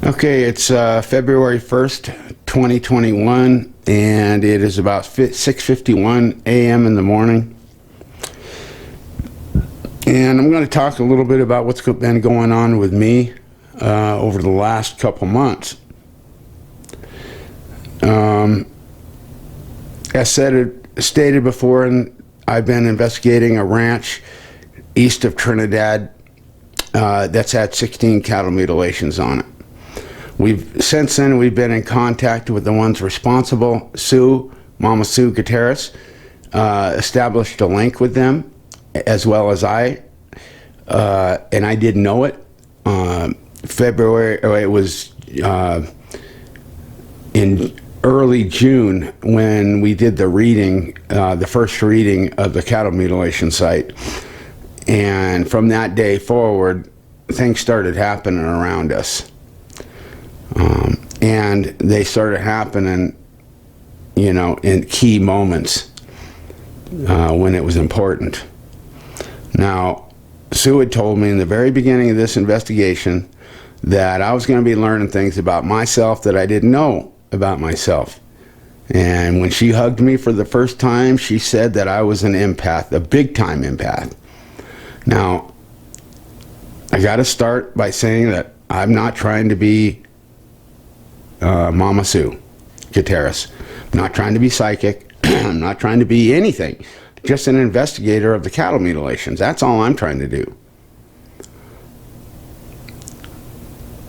Okay, it's February 1st, 2021, and it is about 6:51 a.m. in the morning. And I'm going to talk a little bit about what's been going on with me over the last couple months. As stated before, I've been investigating a ranch east of Trinidad that's had 16 cattle mutilations on it. Since then, we've been in contact with the ones responsible. Mama Sue Gutierrez, established a link with them, as well as I, and I didn't know it. It was in early June when we did the reading, the first reading of the cattle mutilation site. And from that day forward, things started happening around us. And they started happening, in key moments when it was important. Now, Sue had told me in the very beginning of this investigation that I was going to be learning things about myself that I didn't know about myself. And when she hugged me for the first time, she said that I was an empath, a big-time empath. Now, I got to start by saying that I'm not trying to be Mama Sue Gutierrez. I'm not trying to be psychic. I'm not trying to be anything. Just an investigator of the cattle mutilations. That's all I'm trying to do.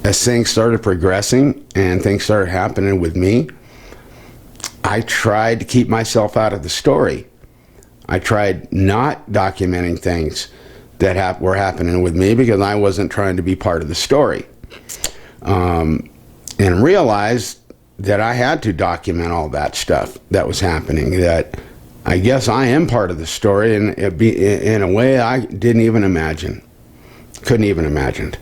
As things started progressing and things started happening with me, I tried to keep myself out of the story. I tried not documenting things that were happening with me because I wasn't trying to be part of the story. And realized that I had to document all that stuff that was happening, that I guess I am part of the story, and it'd be in a way I didn't even imagine, couldn't even imagine.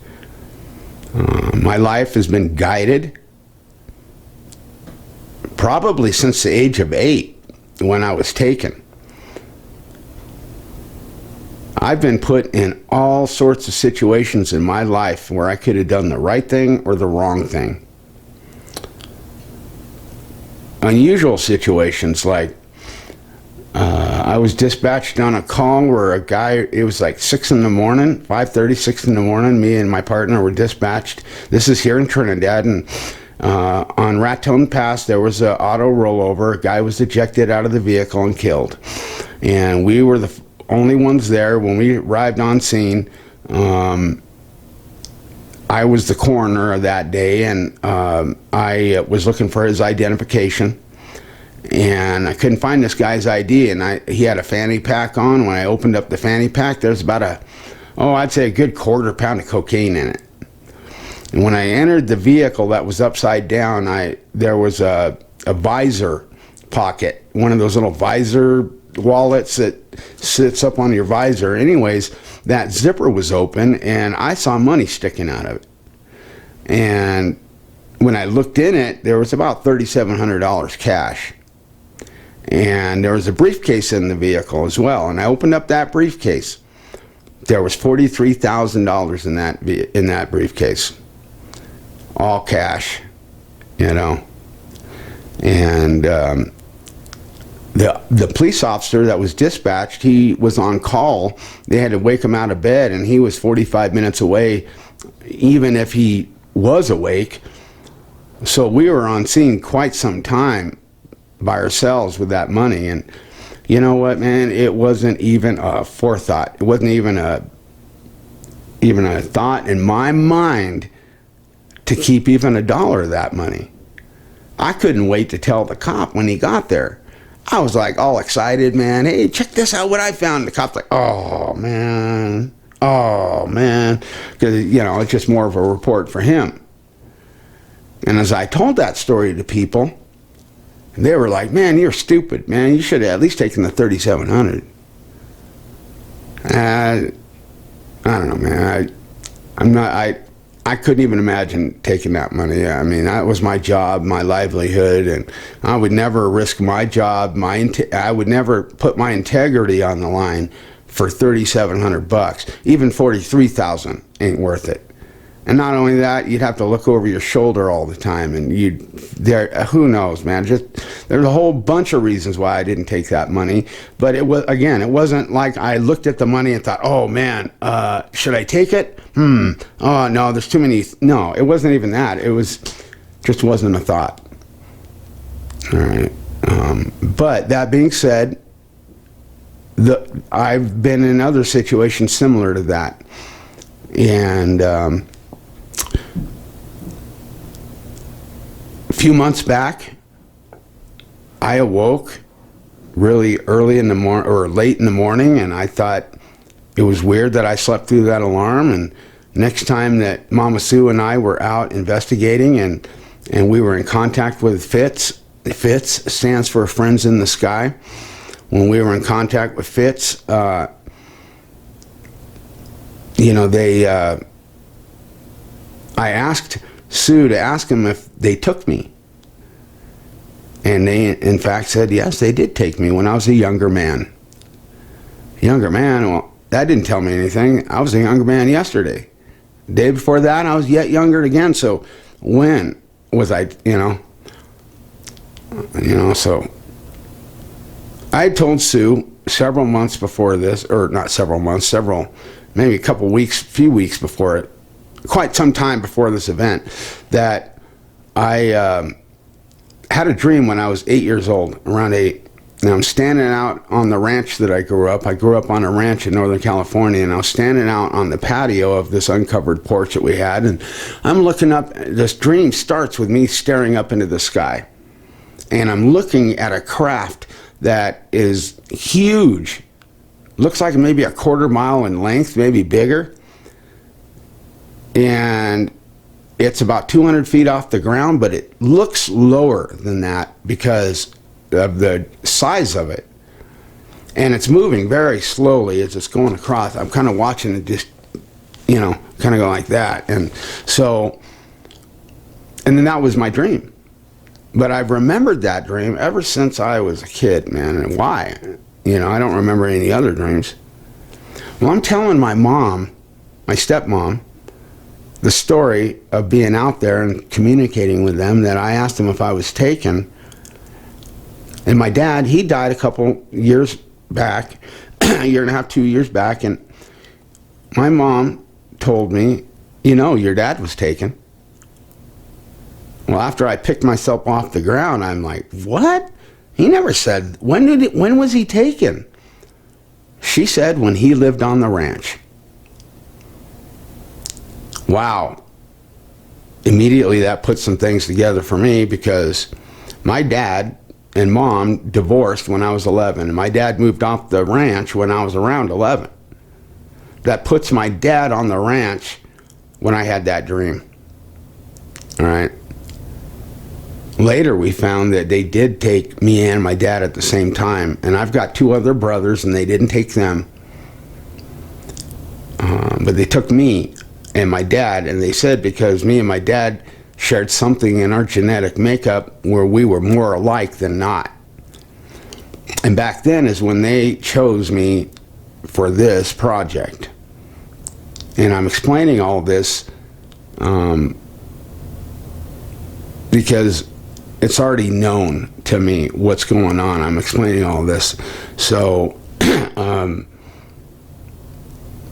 My life has been guided probably since the age of 8 when I was taken. I've been put in all sorts of situations in my life where I could have done the right thing or the wrong thing. Unusual situations like I was dispatched on a call where a guy, it was like 6 in the morning, 5:30, 6 in the morning, me and my partner were dispatched. This is here in Trinidad, and on Raton Pass there was an auto rollover. A guy was ejected out of the vehicle and killed. And we were the only ones there. When we arrived on scene, I was the coroner of that day, and I was looking for his identification, and I couldn't find this guy's ID, and he had a fanny pack on. When I opened up the fanny pack, there's about I'd say a good quarter pound of cocaine in it. And when I entered the vehicle that was upside down, there was a visor pocket, one of those little visor wallets that sits up on your visor. Anyways, that zipper was open and I saw money sticking out of it. And when I looked in it, there was about $3,700 cash. And there was a briefcase in the vehicle as well. And I opened up that briefcase. There was $43,000 in that briefcase. All cash, And the police officer that was dispatched, he was on call. They had to wake him out of bed, and he was 45 minutes away, even if he was awake. So we were on scene quite some time by ourselves with that money. And you know what, man? It wasn't even a forethought. It wasn't even a thought in my mind to keep even $1 of that money. I couldn't wait to tell the cop when he got there. I was like all excited, man. Hey, check this out, what I found. The cop's like, oh man. Because, it's just more of a report for him. And as I told that story to people, they were like, man, you're stupid, man. You should have at least taken the $3,700. I don't know, man. I couldn't even imagine taking that money. I mean, that was my job, my livelihood, and I would never risk my job. I would never put my integrity on the line for $3,700. Even $43,000 ain't worth it. And not only that, you'd have to look over your shoulder all the time, and who knows, man. There's a whole bunch of reasons why I didn't take that money. But it wasn't like I looked at the money and thought, oh man, should I take it? Oh no, there's too many. No, it wasn't even that. It just wasn't a thought. All right. But that being said, I've been in other situations similar to that. And a few months back, I awoke really early in the morning or late in the morning, and I thought it was weird that I slept through that alarm. And next time that Mama Sue and I were out investigating and we were in contact with FITS, FITS stands for Friends in the Sky. When we were in contact with FITS, I asked Sue to ask them if they took me. And they, in fact, said, yes, they did take me when I was a younger man. Younger man? Well, that didn't tell me anything. I was a younger man yesterday. The day before that, I was yet younger again. So when was I, so I told Sue several months before this, or not several months, maybe a couple weeks, few weeks before it, quite some time before this event, that I had a dream when I was 8 years old, around 8. And I'm standing out on the ranch that I grew up. I grew up on a ranch in Northern California, and I was standing out on the patio of this uncovered porch that we had, and I'm looking up. This dream starts with me staring up into the sky, and I'm looking at a craft that is huge. Looks like maybe a 1/4 mile in length, maybe bigger. And it's about 200 feet off the ground, but it looks lower than that because of the size of it. And it's moving very slowly as it's going across. I'm kind of watching it just, kind of go like that. And then that was my dream. But I've remembered that dream ever since I was a kid, man. And why? I don't remember any other dreams. Well, I'm telling my mom, my stepmom, the story of being out there and communicating with them, that I asked them if I was taken. And my dad, he died a couple years back, a year and a half, 2 years back, and my mom told me, your dad was taken. Well, after I picked myself off the ground, I'm like, what? He never said, when was he taken? She said when he lived on the ranch. Wow. Immediately that put some things together for me, because my dad and mom divorced when I was 11, and my dad moved off the ranch when I was around 11. That puts my dad on the ranch when I had that dream. All right. Later we found that they did take me and my dad at the same time, and I've got 2 other brothers, and they didn't take them. But they took me and my dad, and they said because me and my dad shared something in our genetic makeup where we were more alike than not. And back then is when they chose me for this project. And I'm explaining all this because it's already known to me what's going on. I'm explaining all this. So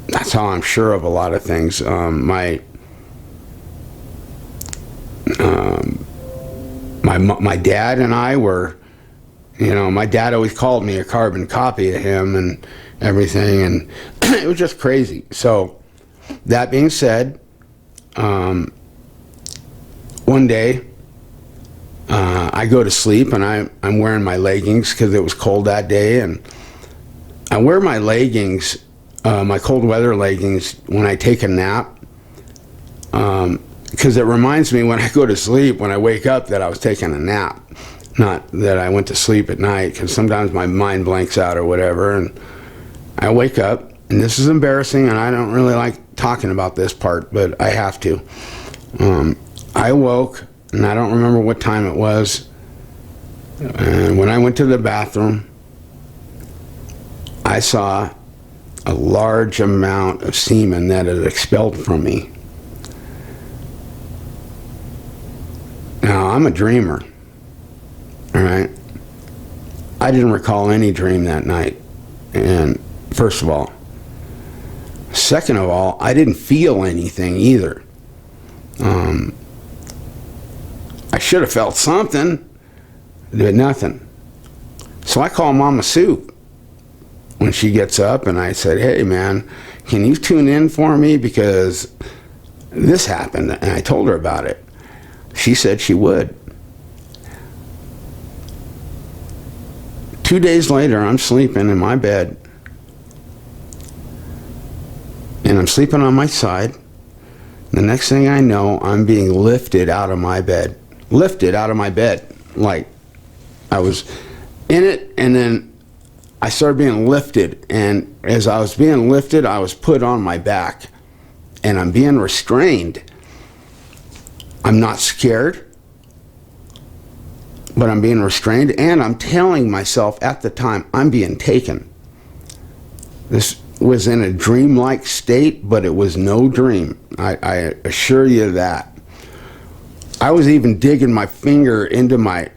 that's how I'm sure of a lot of things. My dad and I were, my dad always called me a carbon copy of him and everything, and it was just crazy. So that being said, one day I go to sleep, and I'm wearing my leggings because it was cold that day, and I wear my leggings, my cold weather leggings, when I take a nap, because it reminds me when I go to sleep, when I wake up, that I was taking a nap, not that I went to sleep at night, because sometimes my mind blanks out or whatever, and I wake up, and this is embarrassing, and I don't really like talking about this part, but I have to. I woke, and I don't remember what time it was, and when I went to the bathroom, I saw a large amount of semen that had expelled from me. I'm a dreamer. All right. I didn't recall any dream that night. And first of all. Second of all, I didn't feel anything either. I should have felt something, but nothing. So I call Mama Sue when she gets up, and I said, hey man, can you tune in for me, because this happened? And I told her about it. She said she would. 2 days later, I'm sleeping in my bed, and I'm sleeping on my side. The next thing I know, I'm being lifted out of my bed. Lifted out of my bed. Like I was in it, and then I started being lifted. And as I was being lifted, I was put on my back. And I'm being restrained. I'm not scared, but I'm being restrained. And I'm telling myself at the time, I'm being taken. This was in a dreamlike state, but it was no dream. I assure you that. I was even digging my finger into my,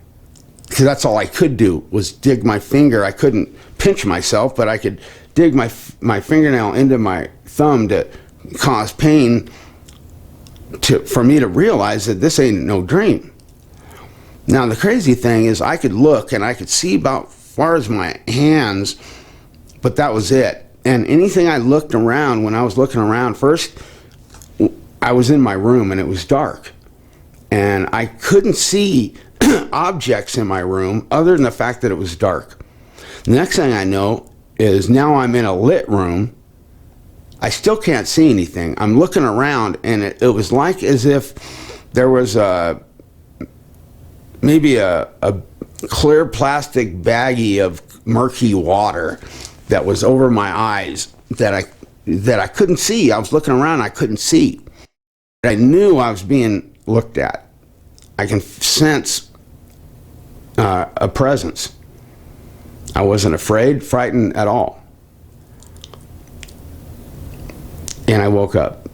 because that's all I could do, was dig my finger. I couldn't pinch myself, but I could dig my fingernail into my thumb to cause pain for me to realize that this ain't no dream. Now the crazy thing is I could look and I could see about far as my hands, but that was it. And anything I looked around, when I was looking around first, I was in my room and it was dark. And I couldn't see objects in my room other than the fact that it was dark. The next thing I know is now I'm in a lit room. I still can't see anything. I'm looking around, and it was like as if there was maybe a clear plastic baggie of murky water that was over my eyes that I couldn't see. I was looking around, I couldn't see. I knew I was being looked at. I can sense a presence. I wasn't afraid, frightened at all. And I woke up.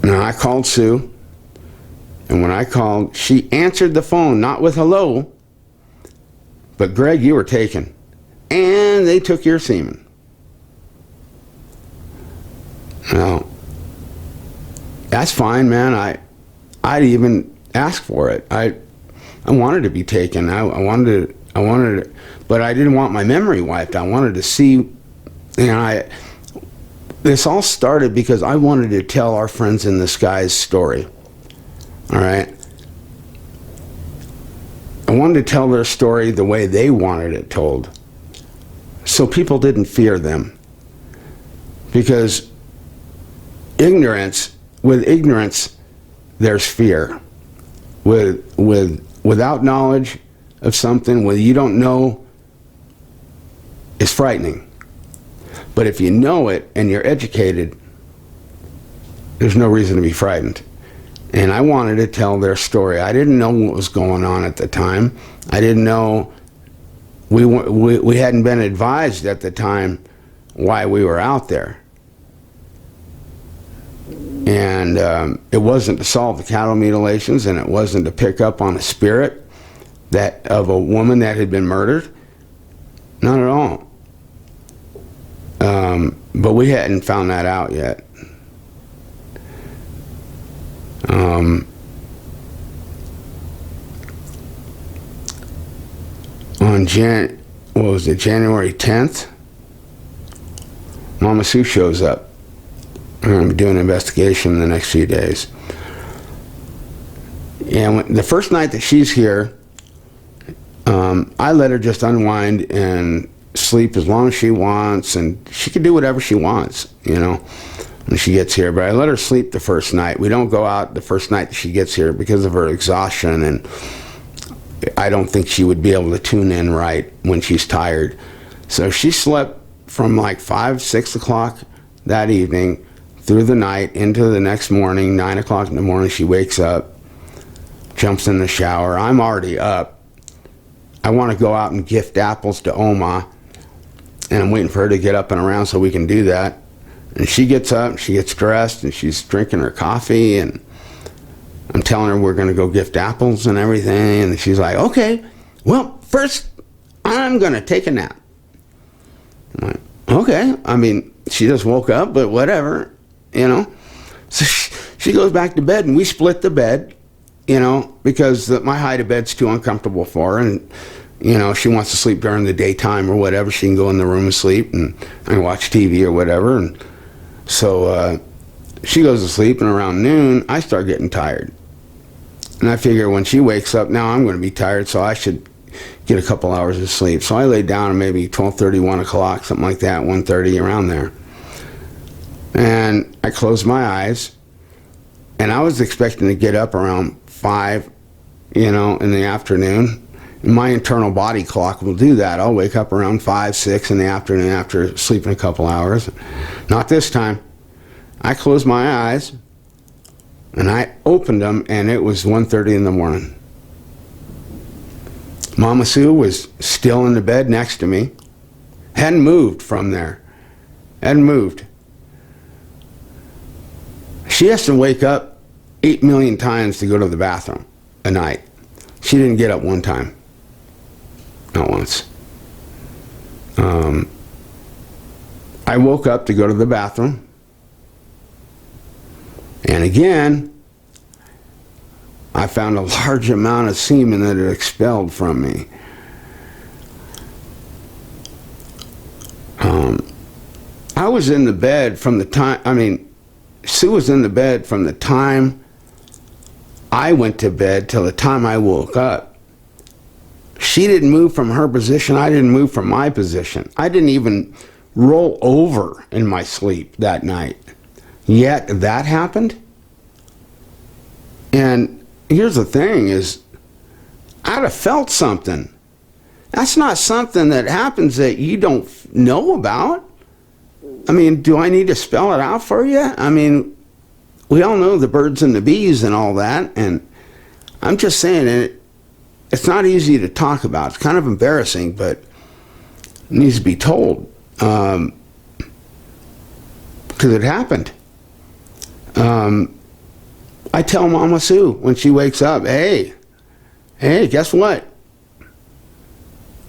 Now I called Sue, and when I called, she answered the phone, not with hello, but Greg, you were taken, and they took your semen. Now, that's fine, man. I'd even ask for it. I wanted to be taken. I wanted to, but I didn't want my memory wiped. I wanted to see, this all started because I wanted to tell our friends in the skies story. All right. I wanted to tell their story the way they wanted it told, so people didn't fear them. Because with ignorance, there's fear. Without knowledge of something, what you don't know, is frightening. But if you know it and you're educated, there's no reason to be frightened. And I wanted to tell their story. I didn't know what was going on at the time. I didn't know, we hadn't been advised at the time why we were out there. And it wasn't to solve the cattle mutilations, and it wasn't to pick up on a spirit of a woman that had been murdered. Not at all. But we hadn't found that out yet. On January 10th, Mama Sue shows up. I'm going to be doing an investigation in the next few days. And the first night that she's here, I let her just unwind and sleep as long as she wants, and she can do whatever she wants, when she gets here. But I let her sleep the first night. We don't go out the first night that she gets here because of her exhaustion, and I don't think she would be able to tune in right when she's tired. So she slept from like 5, 6 o'clock that evening through the night into the next morning. 9 o'clock in the morning, she wakes up, jumps in the shower. I'm already up. I want to go out and gift apples to Oma, and I'm waiting for her to get up and around so we can do that. And she gets up, she gets dressed, and she's drinking her coffee, and I'm telling her we're going to go gift apples and everything. And she's like, okay, well, first I'm going to take a nap. I'm like, okay. I mean, she just woke up, but whatever, you know. So she goes back to bed, and we split the bed, you know, because my height of bed's too uncomfortable for her. And, you know, she wants to sleep during the daytime or whatever. She can go in the room and sleep and watch TV or whatever. And so she goes to sleep, and around noon, I start getting tired. And I figure when she wakes up, now I'm going to be tired, so I should get a couple hours of sleep. So I lay down at maybe 12:30, 1 o'clock, something like that, 1:30, around there. And I closed my eyes, and I was expecting to get up around 5, you know, in the afternoon. And my internal body clock will do that. I'll wake up around 5, 6 in the afternoon after sleeping a couple hours. Not this time. I closed my eyes, and I opened them, and it was 1:30 in the morning. Mama Sue was still in the bed next to me. Hadn't moved from there. Hadn't moved. She has to wake up 8 million times to go to the bathroom a night. She didn't get up one time. Not once. I woke up to go to the bathroom. And again, I found a large amount of semen that had expelled from me. I was in the bed from the time, Sue was in the bed from the time I went to bed till the time I woke up. She didn't move from her position. I didn't move from my position. I didn't even roll over in my sleep that night. Yet that happened. And here's the thing is, I'd have felt something. That's not something that happens that you don't know about. I mean, do I need to spell it out for you? I mean, we all know the birds and the bees and all that, and I'm just saying it's not easy to talk about. It's kind of embarrassing, but it needs to be told, because it happened. I tell Mama Sue when she wakes up, hey, guess what?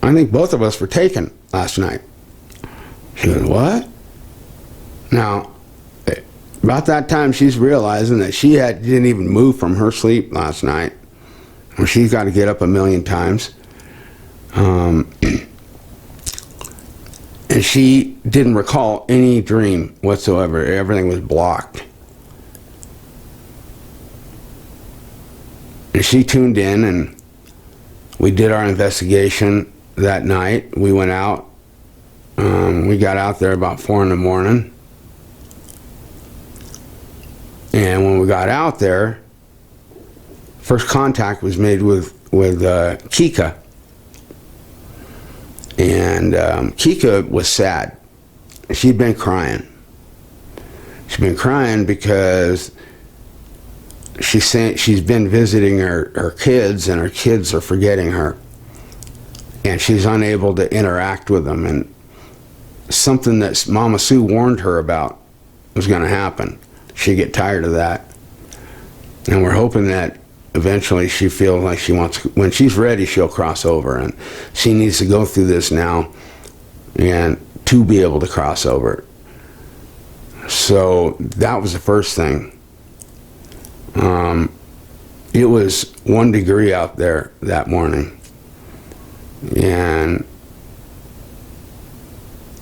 I think both of us were taken last night. She goes, what? Now, about that time, she's realizing that she didn't even move from her sleep last night. Or she's got to get up a million times. And she didn't recall any dream whatsoever. Everything was blocked. And she tuned in, and we did our investigation that night. We went out. We got out there about 4 in the morning. And when we got out there, first contact was made with Kika. And Kika was sad. She'd been crying. She'd been crying because she's been visiting her kids, and her kids are forgetting her. And she's unable to interact with them. And something that Mama Sue warned her about was going to happen. She'd get tired of that. And we're hoping that eventually she feels like she wants, when she's ready, she'll cross over. And she needs to go through this now and to be able to cross over. So that was the first thing. It was 1 degree out there that morning. And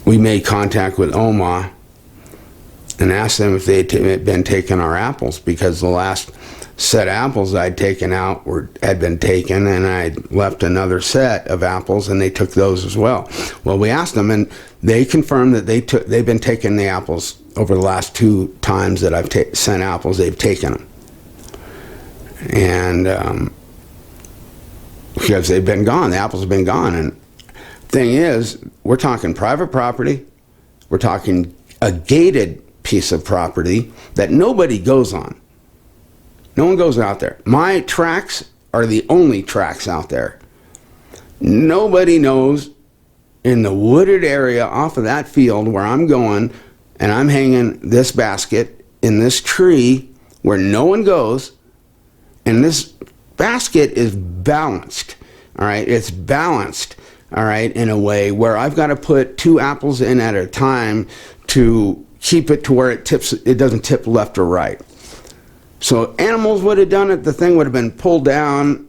we made contact with Oma and asked them if they had been taking our apples, because the last set of apples I'd taken out had been taken, and I'd left another set of apples, and they took those as well. Well, we asked them, and they confirmed that they've been taking the apples over the last 2 times that I've sent apples. They've taken them, and because they've been gone, the apples have been gone. And thing is, we're talking private property. We're talking a gated piece of property that nobody goes on. No one goes out there. My tracks are the only tracks out there. Nobody knows in the wooded area off of that field where I'm going, and I'm hanging this basket in this tree where no one goes, And this basket is balanced, all right? It's balanced, all right, in a way where I've got to put 2 apples in at a time to keep it to where it tips, it doesn't tip left or right. So animals would have done it, the thing would have been pulled down,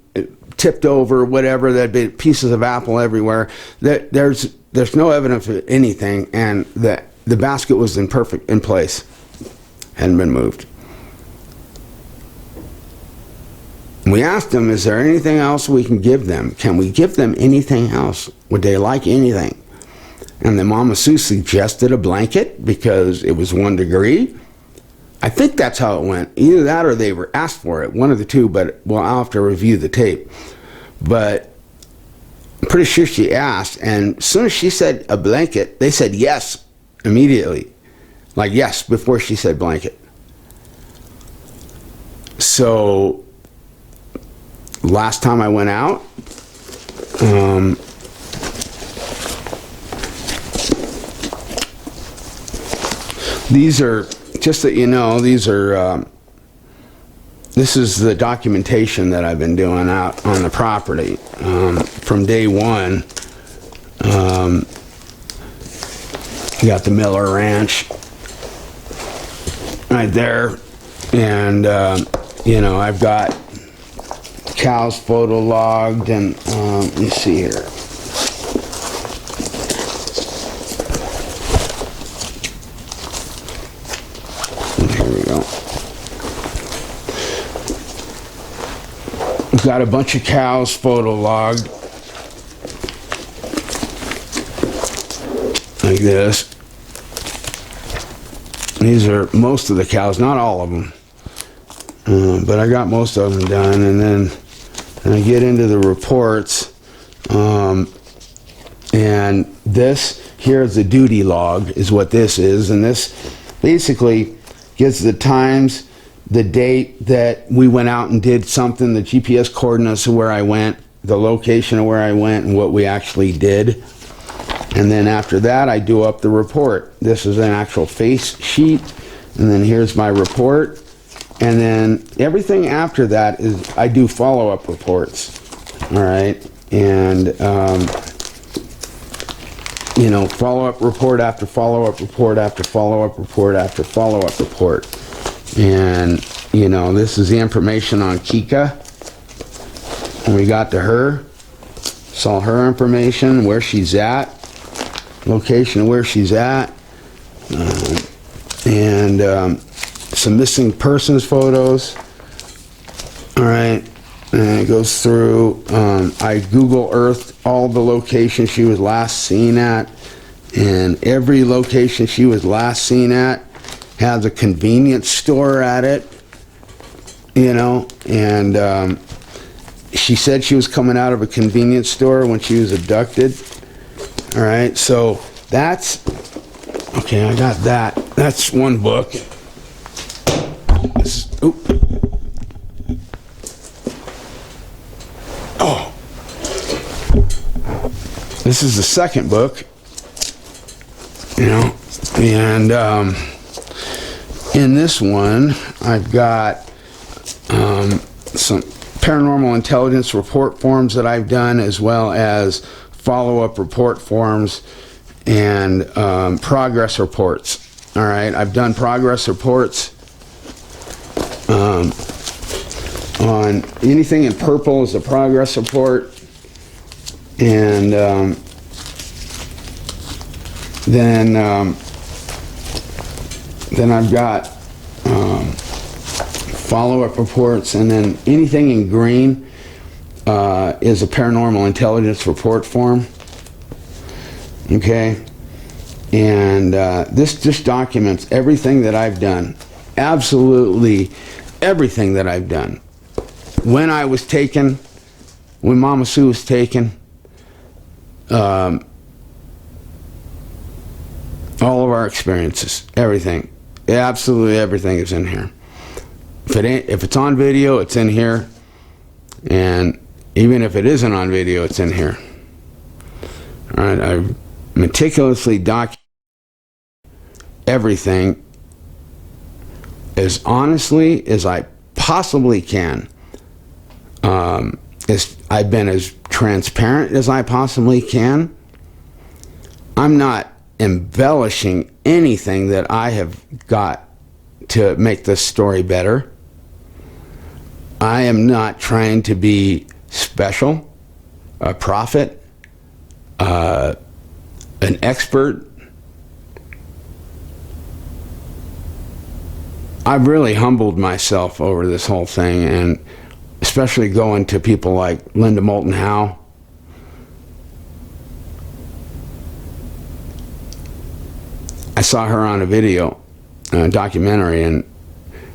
tipped over, whatever, there'd be pieces of apple everywhere. There's no evidence of anything, and the basket was in place, hadn't been moved. We asked them, is there anything else we can give them? Can we give them anything else? Would they like anything? And the Mama Sue suggested a blanket because it was 1 degree. I think that's how it went. Either that or they were asked for it, one of the two, but well, I'll have to review the tape. But I'm pretty sure she asked, and as soon as she said a blanket, they said yes immediately. Like yes, before she said blanket. So last time I went out, these are, just that you know, these are, this is the documentation that I've been doing out on the property from day one. You got the Miller Ranch right there, and you know, I've got cows photo logged, and let me see here. Here we go. We've got a bunch of cows photo logged like this. These are most of the cows, not all of them, but I got most of them done. And then I get into the reports, and this here is the duty log, is what this is, and this basically gives the times, the date that we went out and did something, the GPS coordinates of where I went, the location of where I went, and what we actually did. And then after that, I do up the report. This is an actual face sheet, and then here's my report. And then everything after that is, I do follow-up reports, all right? And, you know, follow-up report after follow-up report after follow-up report after follow-up report. And, you know, this is the information on Kika. When we got to her, saw her information, where she's at, location of where she's at, and some missing persons photos. All right, and it goes through. I Google Earthed all the locations she was last seen at, and every location she was last seen at has a convenience store at it, you know, and she said she was coming out of a convenience store when she was abducted. All right, so that's, okay, I got that. That's one book. This, oop. Oh. This is the second book, you know, and in this one, I've got some paranormal intelligence report forms that I've done, as well as follow-up report forms and progress reports. All right, I've done progress reports on anything in purple is a progress report, and then I've got follow-up reports, and then anything in green is a paranormal intelligence report form. Okay, and this just documents everything that I've done, absolutely everything that I've done. When I was taken, when Mama Sue was taken, all of our experiences, everything, absolutely everything is in here. If it's on video, it's in here, and even if it isn't on video, it's in here. All right, I meticulously document everything as honestly as I possibly can. I've been as transparent as I possibly can. I'm not embellishing anything that I have got to make this story better. I am not trying to be special, a prophet, an expert. I've really humbled myself over this whole thing, and especially going to people like Linda Moulton Howe. I saw her on a video, a documentary, and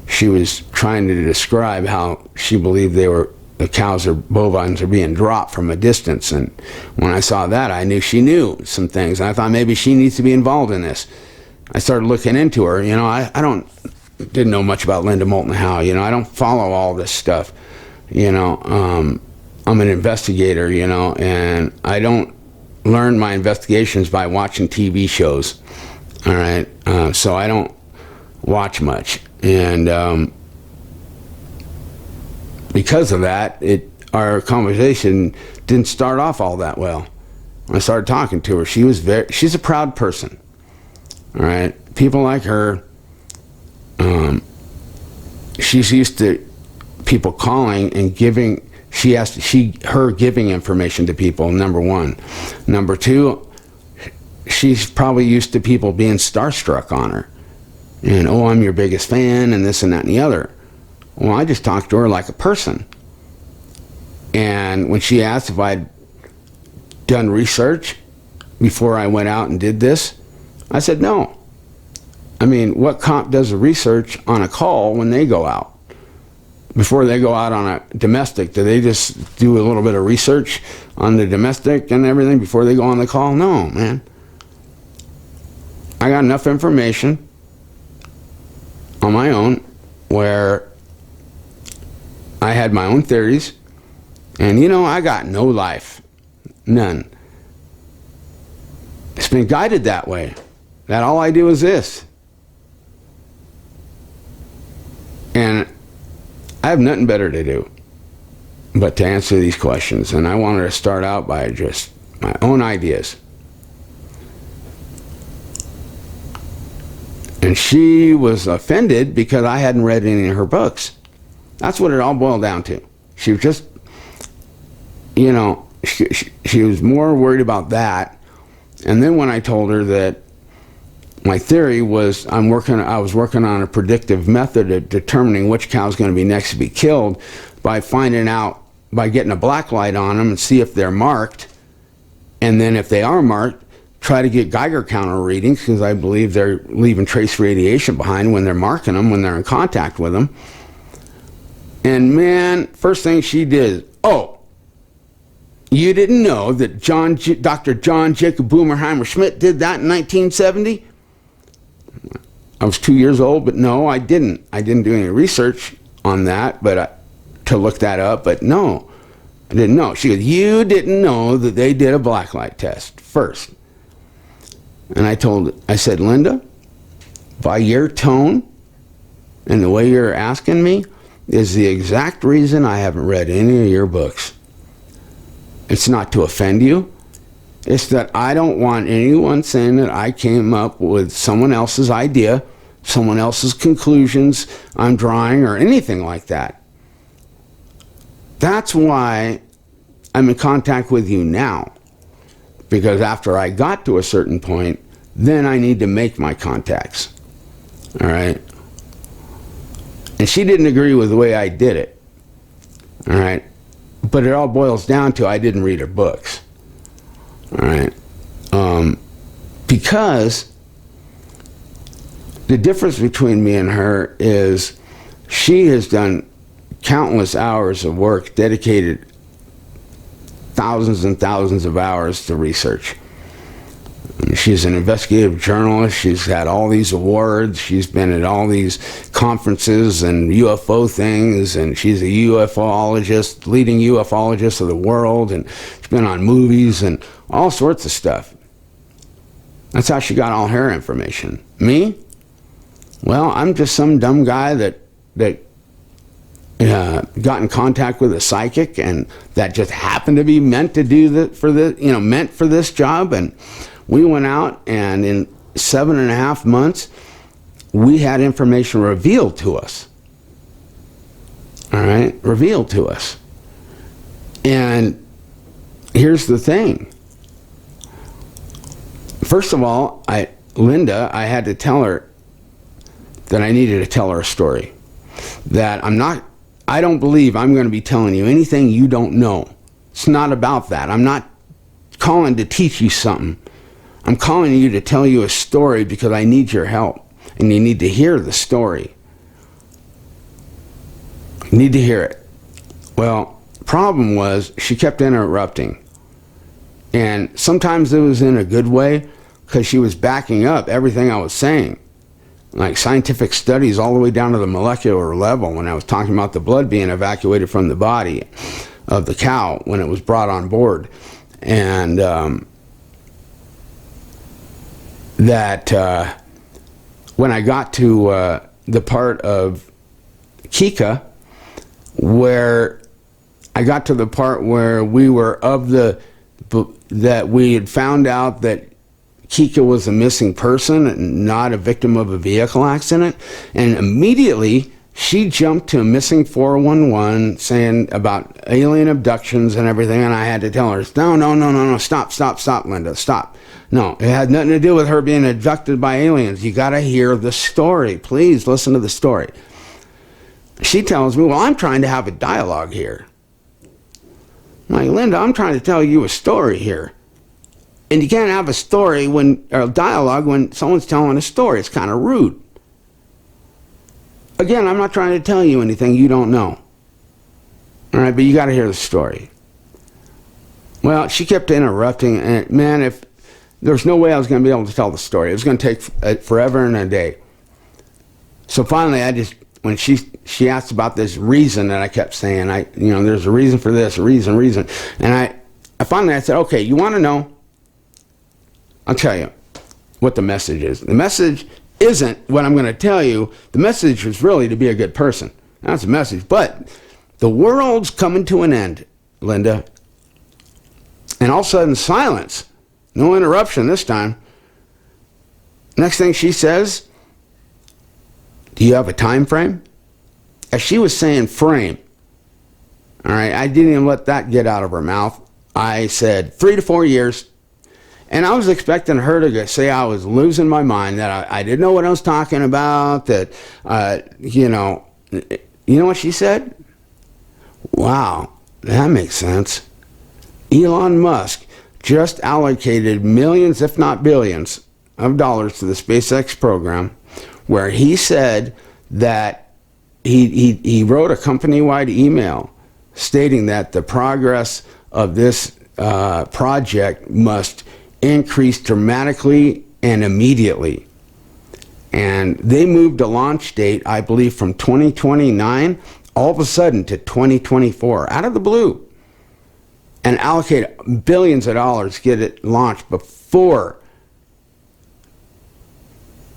she was trying to describe how she believed the cows or bovines are being dropped from a distance. And when I saw that, I knew she knew some things. And I thought maybe she needs to be involved in this. I started looking into her. You know, I didn't know much about Linda Moulton Howe. You know, I don't follow all this stuff. You know, I'm an investigator, you know, and I don't learn my investigations by watching TV shows. All right, so I don't watch much, and because of that, our conversation didn't start off all that well. When I started talking to her, she's a proud person. All right, people like her, she's used to people calling and giving. Her giving information to people. Number one, number two. She's probably used to people being starstruck on her. And, oh, I'm your biggest fan, and this and that and the other. Well, I just talked to her like a person. And when she asked if I'd done research before I went out and did this, I said no. I mean, what cop does the research on a call when they go out? Before they go out on a domestic, do they just do a little bit of research on the domestic and everything before they go on the call? No, man. I got enough information on my own where I had my own theories, and you know, I got no life, none. It's been guided that way, that all I do is this. And I have nothing better to do but to answer these questions, and I wanted to start out by just my own ideas. And she was offended because I hadn't read any of her books. That's what it all boiled down to. She was just, you know, she was more worried about that. And then when I told her that my theory was I was working on a predictive method of determining which cow is going to be next to be killed by finding out, by getting a black light on them and see if they're marked. And then if they are marked, try to get Geiger counter readings, because I believe they're leaving trace radiation behind when they're marking them, when they're in contact with them. And man, first thing she did, oh, you didn't know that Dr. John Jacob Boomerheimer Schmidt did that in 1970? I was 2 years old, but no, I didn't. I didn't do any research on that, but to look that up, but no, I didn't know. She goes, you didn't know that they did a blacklight test first. And I said, Linda, by your tone and the way you're asking me is the exact reason I haven't read any of your books. It's not to offend you. It's that I don't want anyone saying that I came up with someone else's idea, someone else's conclusions I'm drawing, or anything like that. That's why I'm in contact with you now. Because after I got to a certain point, then I need to make my contacts. All right? And she didn't agree with the way I did it. All right? But it all boils down to I didn't read her books. All right? Because the difference between me and her is she has done countless hours of work, dedicated thousands and thousands of hours to research. She's an investigative journalist. She's had all these awards. She's been at all these conferences and UFO things, and she's a UFOologist, leading UFOologist of the world, and she's been on movies and all sorts of stuff. That's how she got all her information. Me? Well, I'm just some dumb guy that got in contact with a psychic, and that just happened to be meant to do meant for this job. And we went out, and in 7.5 months, we had information revealed to us. All right, revealed to us. And here's the thing. First of all, Linda, I had to tell her that I needed to tell her a story. That I don't believe I'm going to be telling you anything you don't know. It's not about that. I'm not calling to teach you something. I'm calling you to tell you a story because I need your help. And you need to hear the story. You need to hear it. Well, problem was she kept interrupting. And sometimes it was in a good way because she was backing up everything I was saying. Like scientific studies all the way down to the molecular level when I was talking about the blood being evacuated from the body of the cow when it was brought on board. And when I got to the part of Kika, where I got to the part where we were that we had found out that Kika was a missing person and not a victim of a vehicle accident, and immediately she jumped to missing 411 saying about alien abductions and everything, and I had to tell her, no, stop, Linda, stop. No, it had nothing to do with her being abducted by aliens. You got to hear the story. Please listen to the story. She tells me, well, I'm trying to have a dialogue here. I'm like, Linda, I'm trying to tell you a story here. And you can't have a dialogue when someone's telling a story. It's kind of rude. Again, I'm not trying to tell you anything you don't know. All right, but you got to hear the story. Well, she kept interrupting, and man, there's no way I was going to be able to tell the story. It was going to take forever and a day. So finally, when she asked about this reason that I kept saying, there's a reason for this, a reason. And I finally said, okay, you want to know? I'll tell you what the message is. The message isn't what I'm going to tell you. The message is really to be a good person. That's the message. But the world's coming to an end, Linda. And all of a sudden, silence. No interruption this time. Next thing she says, do you have a time frame? As she was saying frame, all right, I didn't even let that get out of her mouth. I said 3 to 4 years. And I was expecting her to say I was losing my mind, that I didn't know what I was talking about, that, you know what she said? Wow, that makes sense. Elon Musk just allocated millions, if not billions, of dollars to the SpaceX program, where he said that he wrote a company-wide email stating that the progress of this project must increase dramatically and immediately. And they moved the launch date, I believe, from 2029 all of a sudden to 2024, out of the blue, and allocate billions of dollars to get it launched before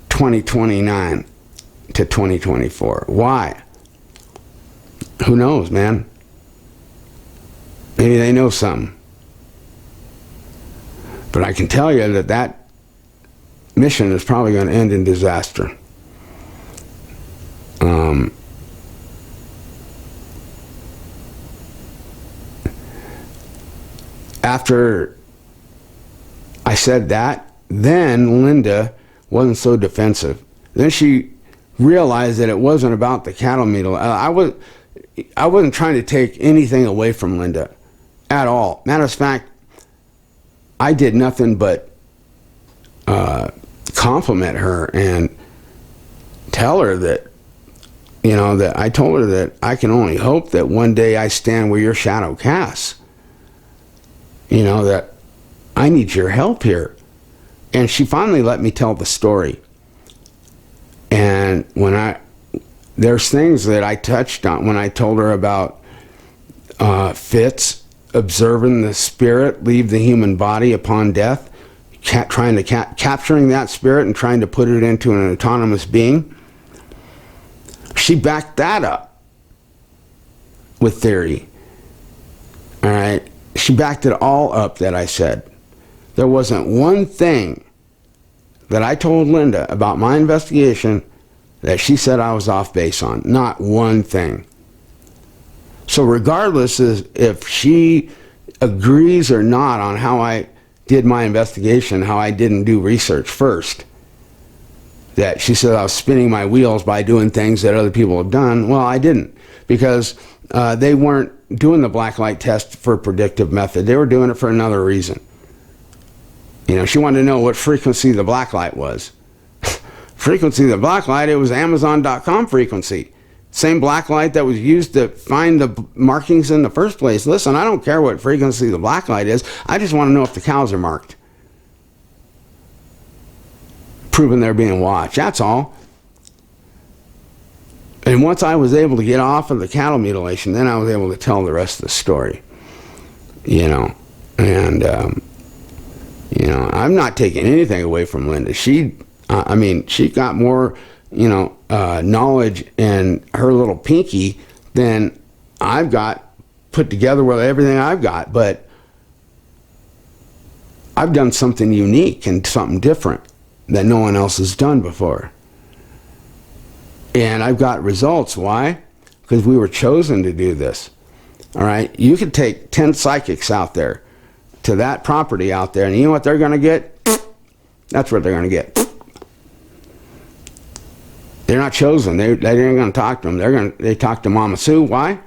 2029 to 2024. Why? Who knows, man? Maybe they know something. But I can tell you that mission is probably going to end in disaster. After I said that, then Linda wasn't so defensive. Then she realized that it wasn't about the cattle meal. I wasn't trying to take anything away from Linda at all. Matter of fact, I did nothing but compliment her and tell her that, that I told her that I can only hope that one day I stand where your shadow casts. That I need your help here. And she finally let me tell the story. And there's things that I touched on when I told her about Fitz observing the spirit leave the human body upon death, capturing that spirit and trying to put it into an autonomous being. She backed that up. with theory. All right? She backed it all up that I said. There wasn't one thing that I told Linda about my investigation that she said I was off base on. Not one thing. So regardless if she agrees or not on how I did my investigation, how I didn't do research first, that she said I was spinning my wheels by doing things that other people have done. Well, I didn't, because they weren't doing the black light test for predictive method. They were doing it for another reason. You know, she wanted to know what frequency the black light was. Frequency of the black light, it was Amazon.com frequency. Same black light that was used to find the markings in the first place. Listen, I don't care what frequency the black light is. I just want to know if the cows are marked. Proving they're being watched. That's all. And once I was able to get off of the cattle mutilation, then I was able to tell the rest of the story. You know, and, you know, I'm not taking anything away from Linda. She got more, you know, knowledge in her little pinky than I've got put together with everything I've got. But I've done something unique and something different that no one else has done before. And I've got results. Why? Because we were chosen to do this. All right? You could take 10 psychics out there to that property out there, and you know what they're going to get? That's what they're going to get. They're not chosen. They ain't going to talk to them. They talk to Mama Sue. Why?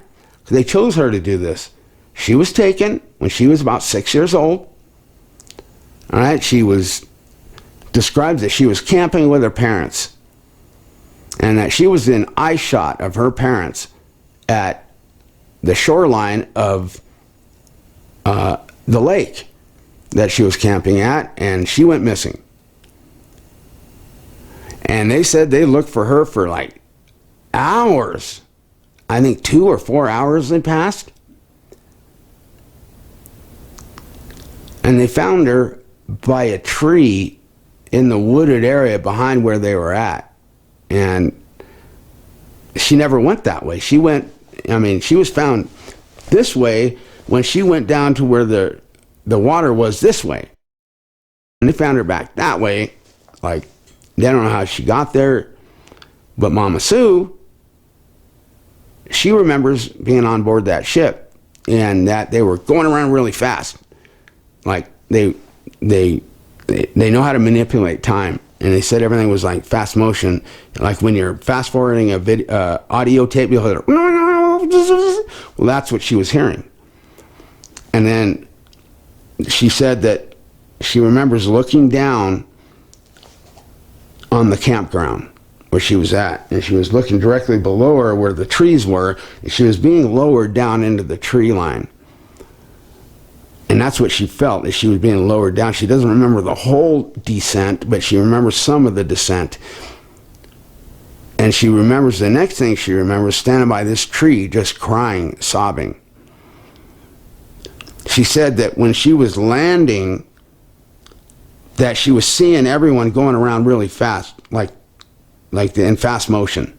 Because they chose her to do this. She was taken when she was about 6 years old. All right? She was described that she was camping with her parents, and that she was in eye shot of her parents at the shoreline of the lake that she was camping at, and she went missing. And they said they looked for her for like hours. I think 2 or 4 hours had passed. And they found her by a tree in the wooded area behind where they were at. And she never went that way. She was found this way when she went down to where the water was this way. And they found her back that way. Like, they don't know how she got there. But Mama Sue, she remembers being on board that ship, and that they were going around really fast. Like, they know how to manipulate time. And they said everything was like fast motion. Like when you're fast forwarding a audio tape, you'll hear, well, that's what she was hearing. And then she said that she remembers looking down on the campground where she was at, and she was looking directly below her where the trees were, and she was being lowered down into the tree line. And that's what she felt, that she was being lowered down. She doesn't remember the whole descent, but she remembers some of the descent. And she remembers, the next thing she remembers, standing by this tree just crying, sobbing. She said that when she was landing, that she was seeing everyone going around really fast, like in fast motion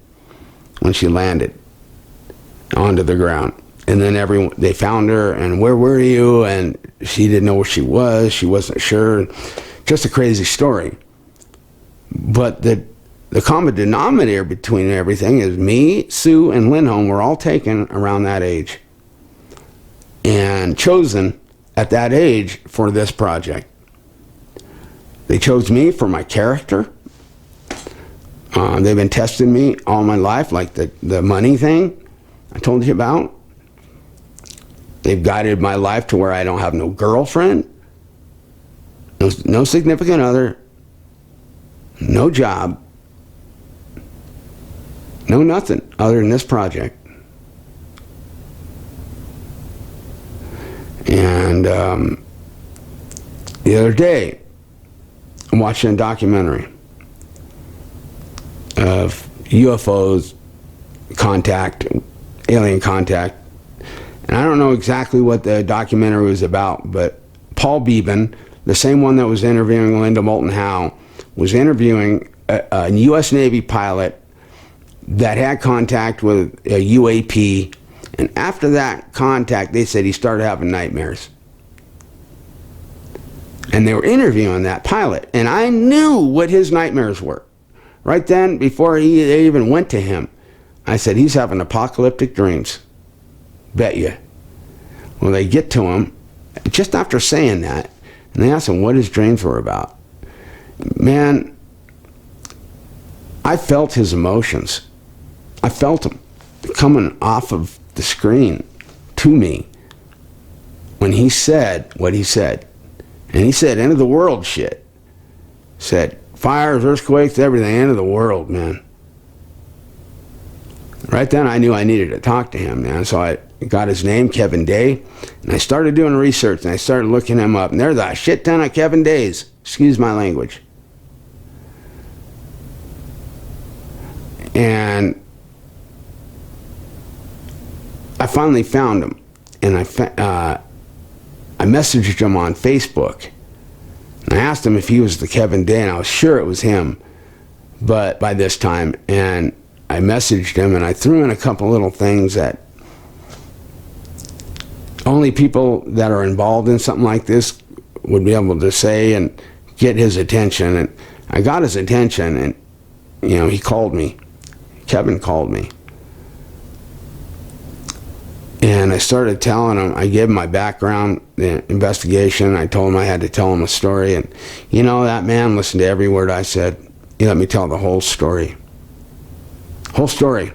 when she landed onto the ground. And then they found her, and where were you? And she didn't know where she was. She wasn't sure. Just a crazy story. But the common denominator between everything is me, Sue, and Lindholm were all taken around that age and chosen at that age for this project. They chose me for my character. They've been testing me all my life, like the money thing I told you about. They've guided my life to where I don't have no girlfriend, no significant other, no job, no nothing other than this project. And the other day, I'm watching a documentary of UFOs, alien contact. And I don't know exactly what the documentary was about, but Paul Beeben, the same one that was interviewing Linda Moulton Howe, was interviewing a U.S. Navy pilot that had contact with a UAP, And after that contact, they said he started having nightmares. And they were interviewing that pilot. And I knew what his nightmares were. Right then, before they even went to him, I said, he's having apocalyptic dreams. Bet you. Well, they get to him just after saying that, and they asked him what his dreams were about. Man, I felt his emotions. I felt them coming off of the screen to me when he said what he said. And he said, end of the world shit. Said, fires, earthquakes, everything, end of the world, man. Right then, I knew I needed to talk to him, man. So I got his name, Kevin Day, and I started doing research, and I started looking him up. And there's a shit ton of Kevin Days. Excuse my language. And I finally found him, and I messaged him on Facebook. And I asked him if he was the Kevin Day, and I was sure it was him, but by this time, and I messaged him, and I threw in a couple little things that only people that are involved in something like this would be able to say and get his attention. And I got his attention, and he called me. Kevin called me. And I started telling him, I gave him my background, the investigation. I told him I had to tell him a story. And that man listened to every word I said. He let me tell the whole story. Whole story.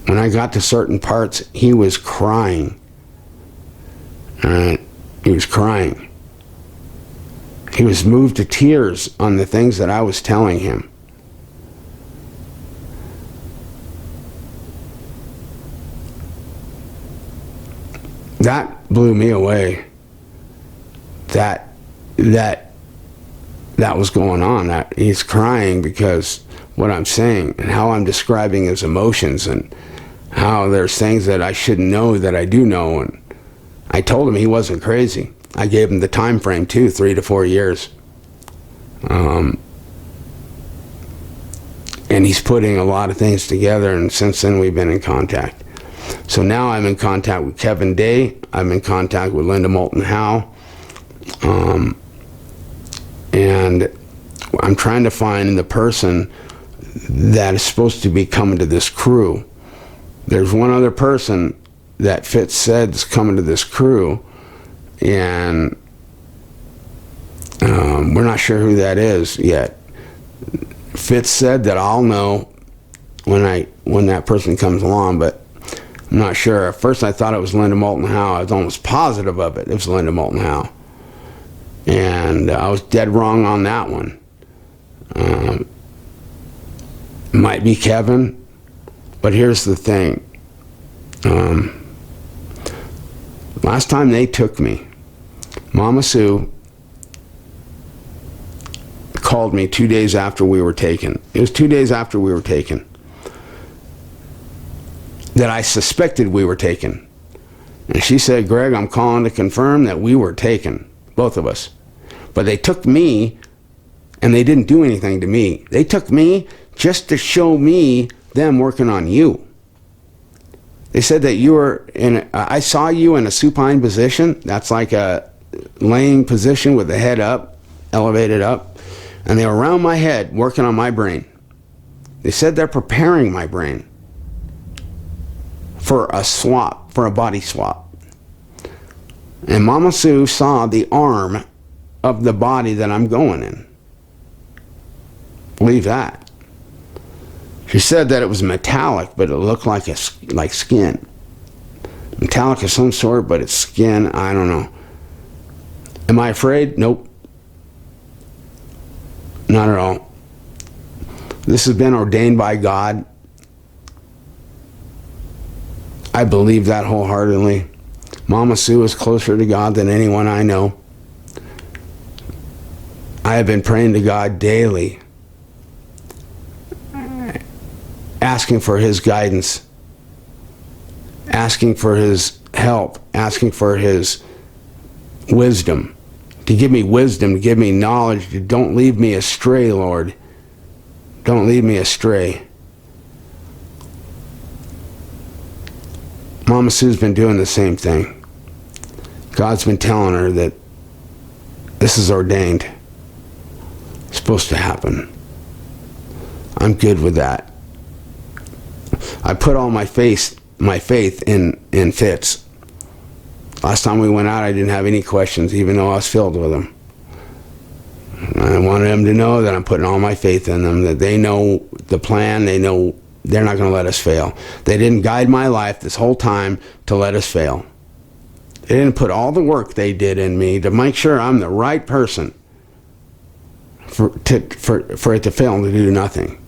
When I got to certain parts, he was crying. He was crying. He was moved to tears on the things that I was telling him. That blew me away. That was going on. That he's crying because what I'm saying and how I'm describing his emotions, and how there's things that I shouldn't know that I do know. And I told him he wasn't crazy. I gave him the time frame too, 3 to 4 years. And he's putting a lot of things together, and since then we've been in contact. So now I'm in contact with Kevin Day. I'm in contact with Linda Moulton Howe. And I'm trying to find the person that is supposed to be coming to this crew. There's one other person that Fitz said is coming to this crew, and we're not sure who that is yet. Fitz said that I'll know when that person comes along, but I'm not sure. At first I thought it was Linda Moulton Howe. I was almost positive of it. It was Linda Moulton Howe. And I was dead wrong on that one. Might be Kevin, but here's the thing. Last time they took me, Mama Sue called me 2 days after we were taken. It was 2 days after we were taken that I suspected we were taken. And she said, Greg, I'm calling to confirm that we were taken, both of us. But they took me, and they didn't do anything to me. They took me just to show me them working on you. They said that you were I saw you in a supine position. That's like a laying position with the head up, elevated up. And they were around my head working on my brain. They said they're preparing my brain for a swap, for a body swap. And Mama Sue saw the arm of the body that I'm going in. Believe that. She said that it was metallic, but it looked like skin. Metallic of some sort, but it's skin. I don't know. Am I afraid? Nope. Not at all. This has been ordained by God. I believe that wholeheartedly. Mama Sue is closer to God than anyone I know. I have been praying to God daily, asking for His guidance, asking for His help, asking for His wisdom, to give me wisdom, to give me knowledge. Don't leave me astray, Lord. Don't lead me astray. Mama Sue's been doing the same thing. God's been telling her that this is ordained. It's supposed to happen. I'm good with that. I put all my faith in Fitz. Last time we went out, I didn't have any questions, even though I was filled with them. I wanted them to know that I'm putting all my faith in them, that they know the plan, they know they're not going to let us fail. They didn't guide my life this whole time to let us fail. They didn't put all the work they did in me to make sure I'm the right person for it to fail and to do nothing.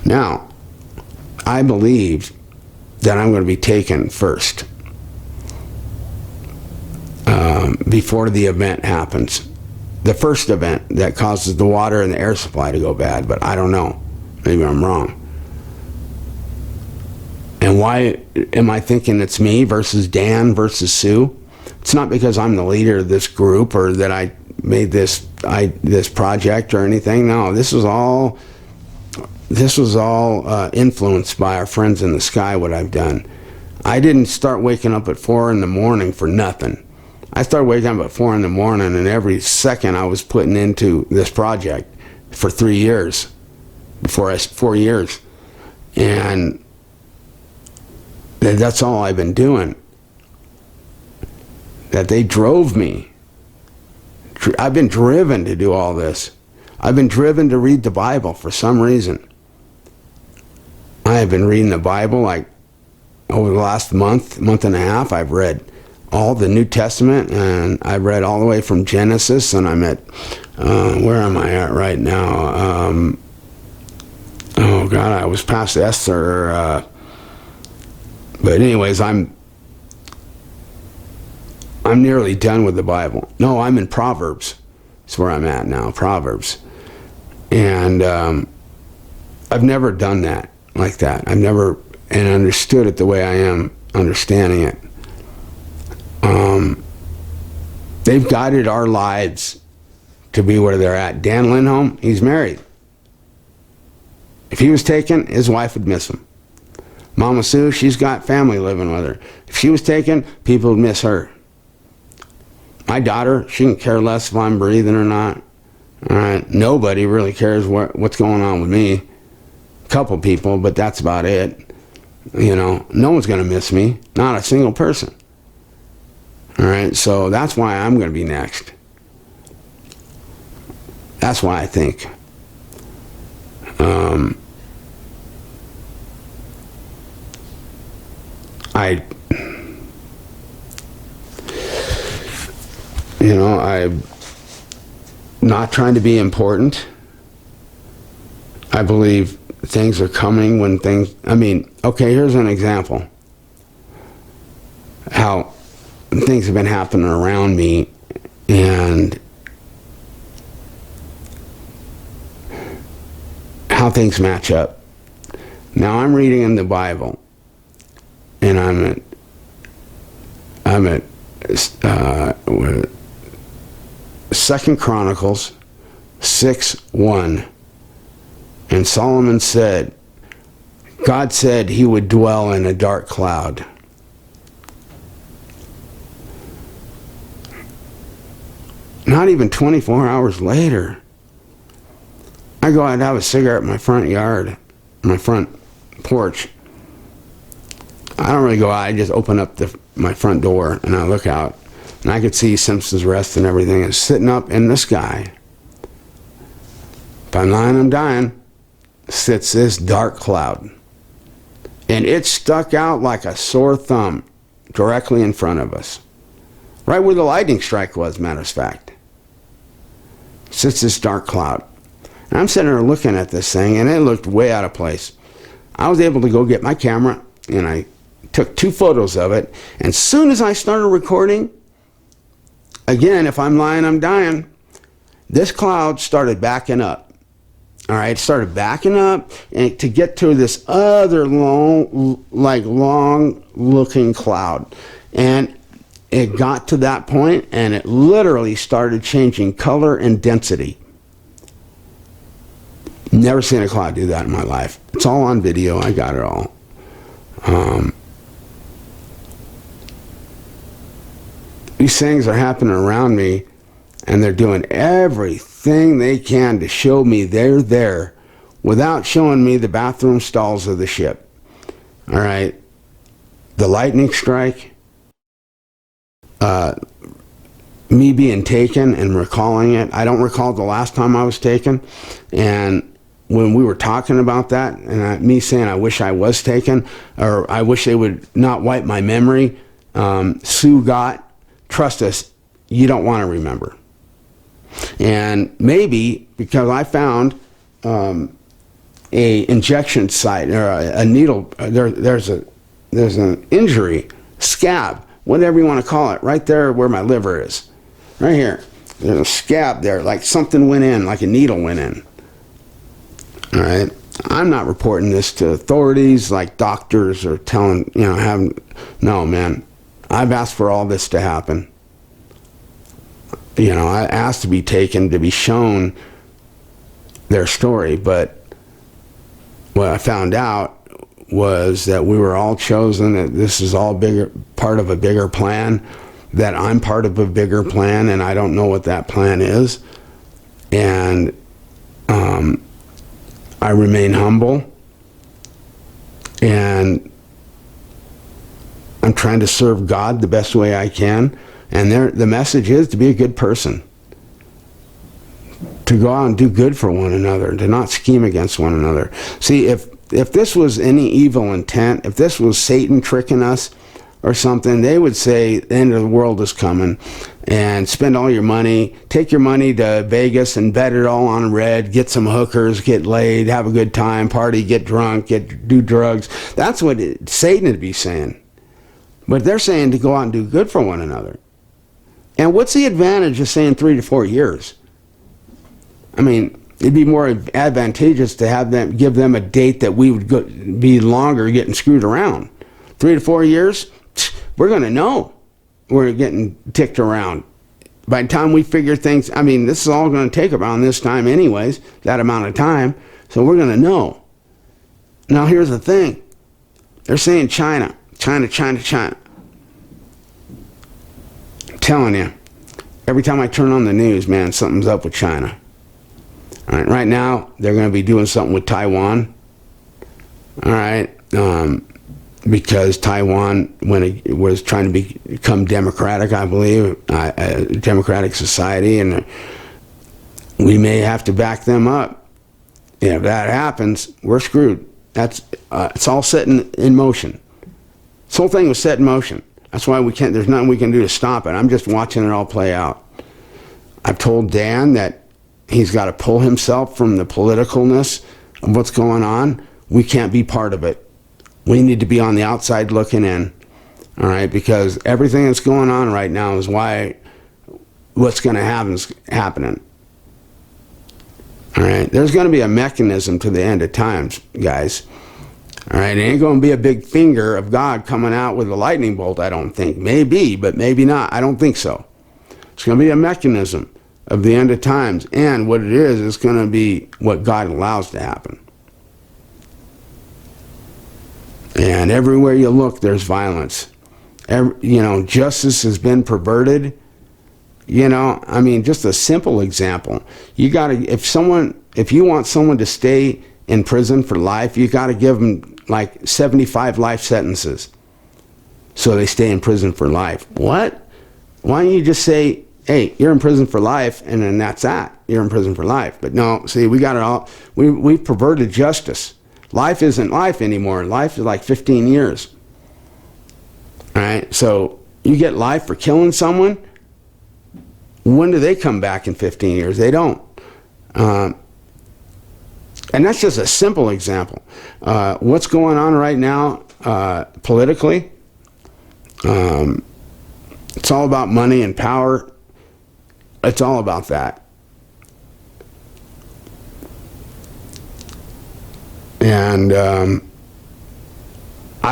Now, I believe that I'm going to be taken first before the event happens. The first event that causes the water and the air supply to go bad, but I don't know. Maybe I'm wrong. And why am I thinking it's me versus Dan versus Sue? It's not because I'm the leader of this group or that I made this project or anything. No, this was all influenced by our friends in the sky, what I've done. I didn't start waking up at 4 in the morning for nothing. I started waking up at 4 in the morning, and every second I was putting into this project for 3 years, 4 years. And that's all I've been doing. That they drove me. I've been driven to do all this. I've been driven to read the Bible for some reason. I have been reading the Bible like over the last month and a half. I've read all the New Testament, and I've read all the way from Genesis, and I'm at, where am I at right now? Oh God, I was past Esther, but anyways, I'm nearly done with the Bible. No, I'm in Proverbs. That's where I'm at now, Proverbs. And I've never done that like that. I've never and understood it the way I am understanding it. They've guided our lives to be where they're at. Dan Lindholm, he's married. If he was taken, his wife would miss him. Mama Sue, she's got family living with her. If she was taken, people would miss her. My daughter, she can care less if I'm breathing or not. All right, nobody really cares what's going on with me. A couple people, but that's about it. You know, no one's going to miss me. Not a single person. All right, so that's why I'm going to be next. That's why I think. I'm not trying to be important. I believe things are coming when things, okay, here's an example. How things have been happening around me, and how things match up. Now I'm reading in the Bible, and I'm at 2 Chronicles 6:1, and Solomon said, God said he would dwell in a dark cloud. Not even 24 hours later, I go out and have a cigarette in my front yard, my front porch. I don't really go out, I just open up my front door and I look out, and I could see Simpson's Rest and everything is sitting up in the sky. If I'm lying, I'm dying, sits this dark cloud. And it stuck out like a sore thumb directly in front of us. Right where the lightning strike was, matter of fact. Sits this dark cloud. And I'm sitting there looking at this thing, and it looked way out of place. I was able to go get my camera, and I took 2 photos of it. And as soon as I started recording, again, if I'm lying, I'm dying, this cloud started backing up. All right, it started backing up and to get to this other long-looking cloud. And it got to that point, and it literally started changing color and density. Never seen a cloud do that in my life. It's all on video. I got it all. these things are happening around me, and they're doing everything they can to show me they're there without showing me the bathroom stalls of the ship. All right? The lightning strike, me being taken and recalling it. I don't recall the last time I was taken. And when we were talking about that, and me saying I wish I was taken, or I wish they would not wipe my memory, Sue got, trust us, you don't want to remember. And maybe because I found a injection site, or a needle, there's an injury, scab, whatever you want to call it, right there where my liver is. Right here. There's a scab there, like something went in, like a needle went in. All right? I'm not reporting this to authorities like doctors or telling, no, man. I've asked for all this to happen. I asked to be taken, to be shown their story, but what I found out was that we were all chosen, that this is all part of a bigger plan, that I'm part of a bigger plan, and I don't know what that plan is. And I remain humble, and I'm trying to serve God the best way I can. And the message is to be a good person, to go out and do good for one another, to not scheme against one another. See, if this was any evil intent, if this was Satan tricking us or something, they would say the end of the world is coming, and spend all your money, take your money to Vegas and bet it all on red, get some hookers, get laid, have a good time, party, get drunk, do drugs. That's what Satan would be saying. But they're saying to go out and do good for one another. And what's the advantage of saying 3 to 4 years? I mean, it'd be more advantageous to have them, give them a date that we would be longer getting screwed around. 3 to 4 years, we're going to know we're getting ticked around. By the time we figure things, I mean, this is all going to take around this time anyways, that amount of time, so we're going to know. Now, here's the thing. They're saying China. I'm telling you, every time I turn on the news, man, something's up with China. All right, right now, they're going to be doing something with Taiwan. All right, because Taiwan, when it was trying to become democratic, I believe, a democratic society, and we may have to back them up. If that happens, we're screwed. It's all set in motion. This whole thing was set in motion. That's why there's nothing we can do to stop it. I'm just watching it all play out. I've told Dan that he's got to pull himself from the politicalness of what's going on. We can't be part of it. We need to be on the outside looking in. All right? Because everything that's going on right now is why what's going to happen is happening. All right? There's going to be a mechanism to the end of times, guys. All right? It ain't going to be a big finger of God coming out with a lightning bolt, I don't think. Maybe, but maybe not. I don't think so. It's going to be a mechanism of the end of times. And what it is, it's going to be what God allows to happen. And everywhere you look, there's violence. Justice has been perverted. I mean, just a simple example. If you want someone to stay in prison for life, you got to give them like 75 life sentences so they stay in prison for life. What? Why don't you just say, hey, you're in prison for life, and then that's that. You're in prison for life. But no, see, we got it all. We've perverted justice. Life isn't life anymore. Life is like 15 years. All right? So you get life for killing someone. When do they come back in 15 years? They don't. And that's just a simple example. What's going on right now politically, it's all about money and power. It's all about that. And I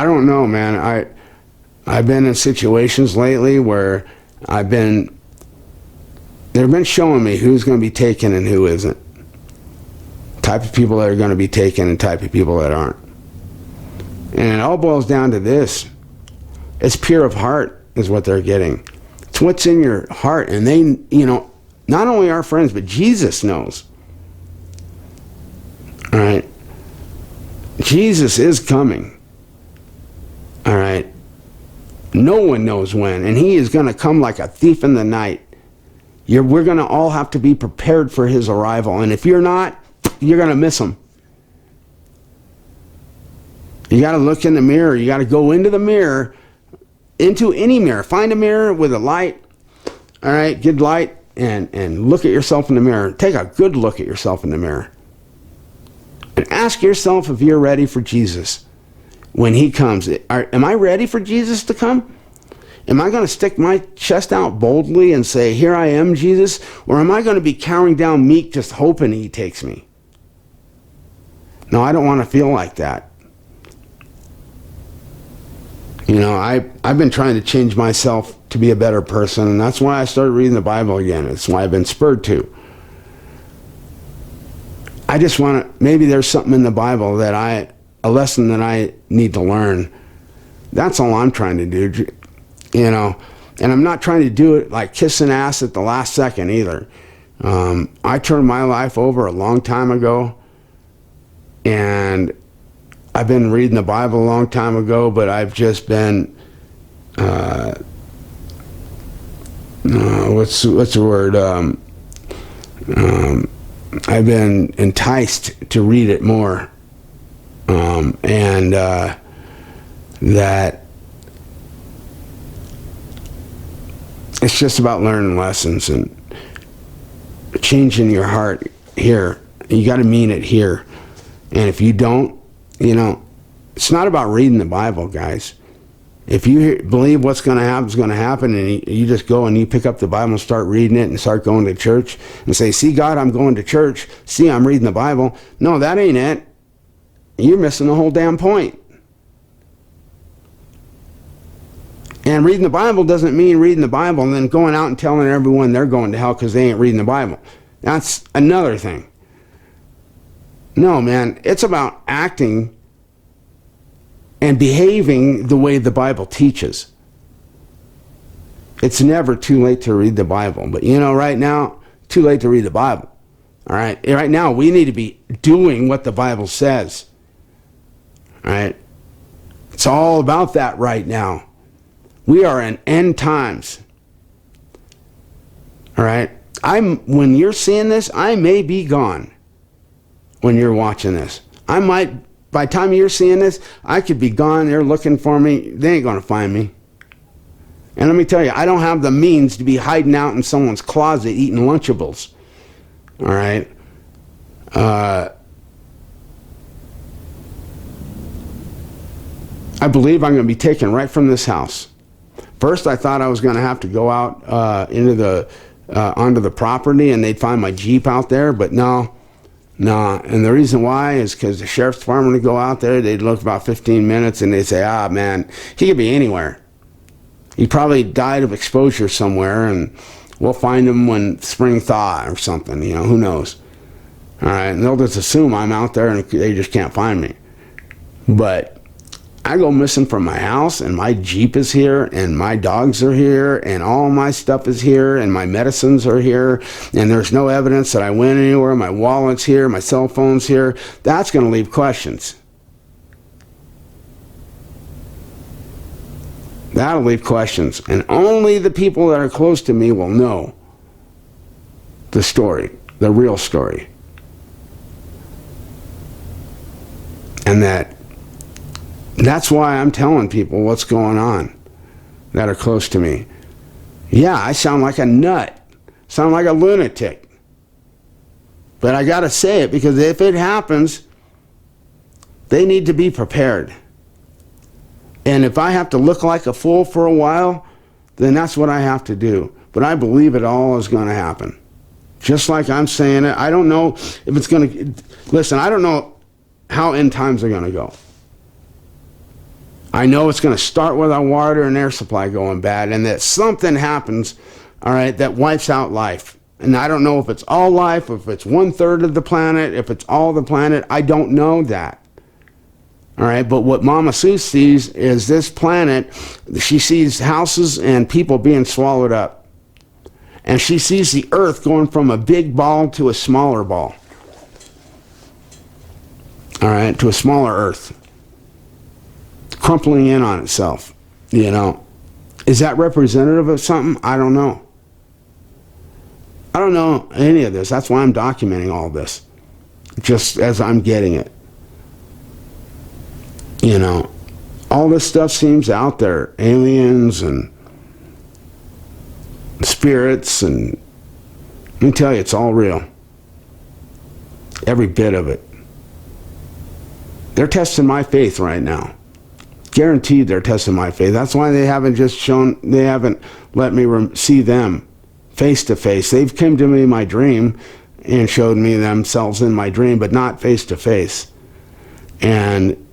don't know, man. I've been in situations lately where they've been showing me who's going to be taken and who isn't. Type of people that are going to be taken and type of people that aren't. And it all boils down to this. It's pure of heart is what they're getting. It's what's in your heart. And they, not only our friends, but Jesus knows. All right? Jesus is coming. All right? No one knows when. And he is going to come like a thief in the night. We're going to all have to be prepared for his arrival. And if you're not, you're going to miss him. You got to look in the mirror. You got to go into the mirror, into any mirror. Find a mirror with a light. All right, good light, and look at yourself in the mirror. Take a good look at yourself in the mirror. And ask yourself if you're ready for Jesus when he comes. Am I ready for Jesus to come? Am I going to stick my chest out boldly and say, here I am, Jesus? Or am I going to be cowering down meek, just hoping he takes me? No, I don't want to feel like that. I've been trying to change myself to be a better person, and that's why I started reading the Bible again. It's why I've been spurred to. I just want to, maybe there's something in the Bible a lesson that I need to learn. That's all I'm trying to do, and I'm not trying to do it like kissing ass at the last second either. I turned my life over a long time ago, and I've been reading the Bible a long time ago, but I've just been, what's the word? I've been enticed to read it more, and that it's just about learning lessons and changing your heart here. You got to mean it here, and if you don't, it's not about reading the Bible, guys. If you believe what's going to happen is going to happen, and you just go and you pick up the Bible and start reading it and start going to church and say, see, God, I'm going to church. See, I'm reading the Bible. No, that ain't it. You're missing the whole damn point. And reading the Bible doesn't mean reading the Bible and then going out and telling everyone they're going to hell because they ain't reading the Bible. That's another thing. No, man, it's about acting and behaving the way the Bible teaches. It's never too late to read the Bible. But right now, too late to read the Bible. All right? Right now, we need to be doing what the Bible says. All right? It's all about that right now. We are in end times. All right? When you're seeing this, I may be gone when you're watching this. By the time you're seeing this, I could be gone. They're looking for me. They ain't going to find me. And let me tell you, I don't have the means to be hiding out in someone's closet eating Lunchables. All right? I believe I'm going to be taken right from this house. First, I thought I was going to have to go out onto the property and they'd find my Jeep out there, but no. And the reason why is because the sheriff's department would go out there, they'd look about 15 minutes and they'd say, man, he could be anywhere. He probably died of exposure somewhere, and we'll find him when spring thaw or something, who knows. All right, and they'll just assume I'm out there and they just can't find me. But I go missing from my house, and my Jeep is here, and my dogs are here, and all my stuff is here, and my medicines are here, and there's no evidence that I went anywhere. My wallet's here, my cell phone's here. That's going to leave questions. That'll leave questions, and only the people that are close to me will know the story, the real story. And that's why I'm telling people what's going on that are close to me. Yeah, I sound like a nut. Sound like a lunatic. But I got to say it, because if it happens, they need to be prepared. And if I have to look like a fool for a while, then that's what I have to do. But I believe it all is going to happen. Just like I'm saying it. I don't know if it's going to... Listen, I don't know how end times are going to go. I know it's going to start with our water and air supply going bad, and that something happens, all right, that wipes out life. And I don't know if it's all life, if it's 1/3 of the planet, if it's all the planet. I don't know that. All right, but what Mama Sue sees is this planet. She sees houses and people being swallowed up. And she sees the earth going from a big ball to a smaller ball. All right, to a smaller earth. Crumpling in on itself, you know. Is that representative of something? I don't know. I don't know any of this. That's why I'm documenting all this. Just as I'm getting it. You know, all this stuff seems out there. Aliens and spirits, and let me tell you, it's all real. Every bit of it. They're testing my faith right now. Guaranteed they're testing my faith. That's why they haven't let me see them face to face. They've come to me in my dream and showed me themselves in my dream, but not face to face. And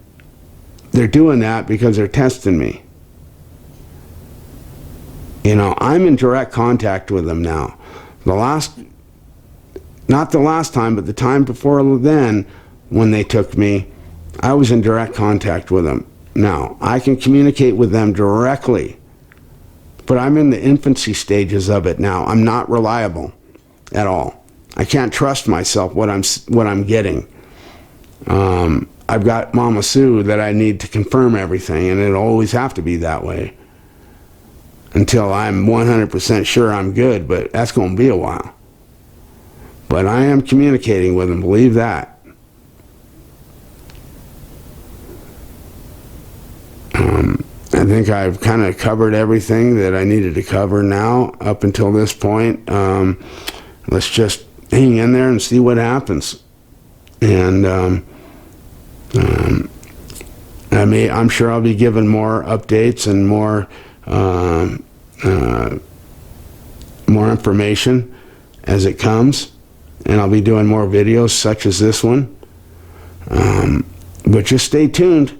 they're doing that because they're testing me. You know, I'm in direct contact with them now. Not the last time, but the time before then, when they took me, I was in direct contact with them. Now, I can communicate with them directly, but I'm in the infancy stages of it now. I'm not reliable at all. I can't trust myself what I'm getting. I've got Mama Sue that I need to confirm everything, and it'll always have to be that way until I'm 100% sure I'm good, but that's going to be a while. But I am communicating with them, believe that. I think I've kind of covered everything that I needed to cover now up until this point. Let's just hang in there and see what happens. And I'm sure I'll be given more updates and more information as it comes, and I'll be doing more videos such as this one. But just stay tuned.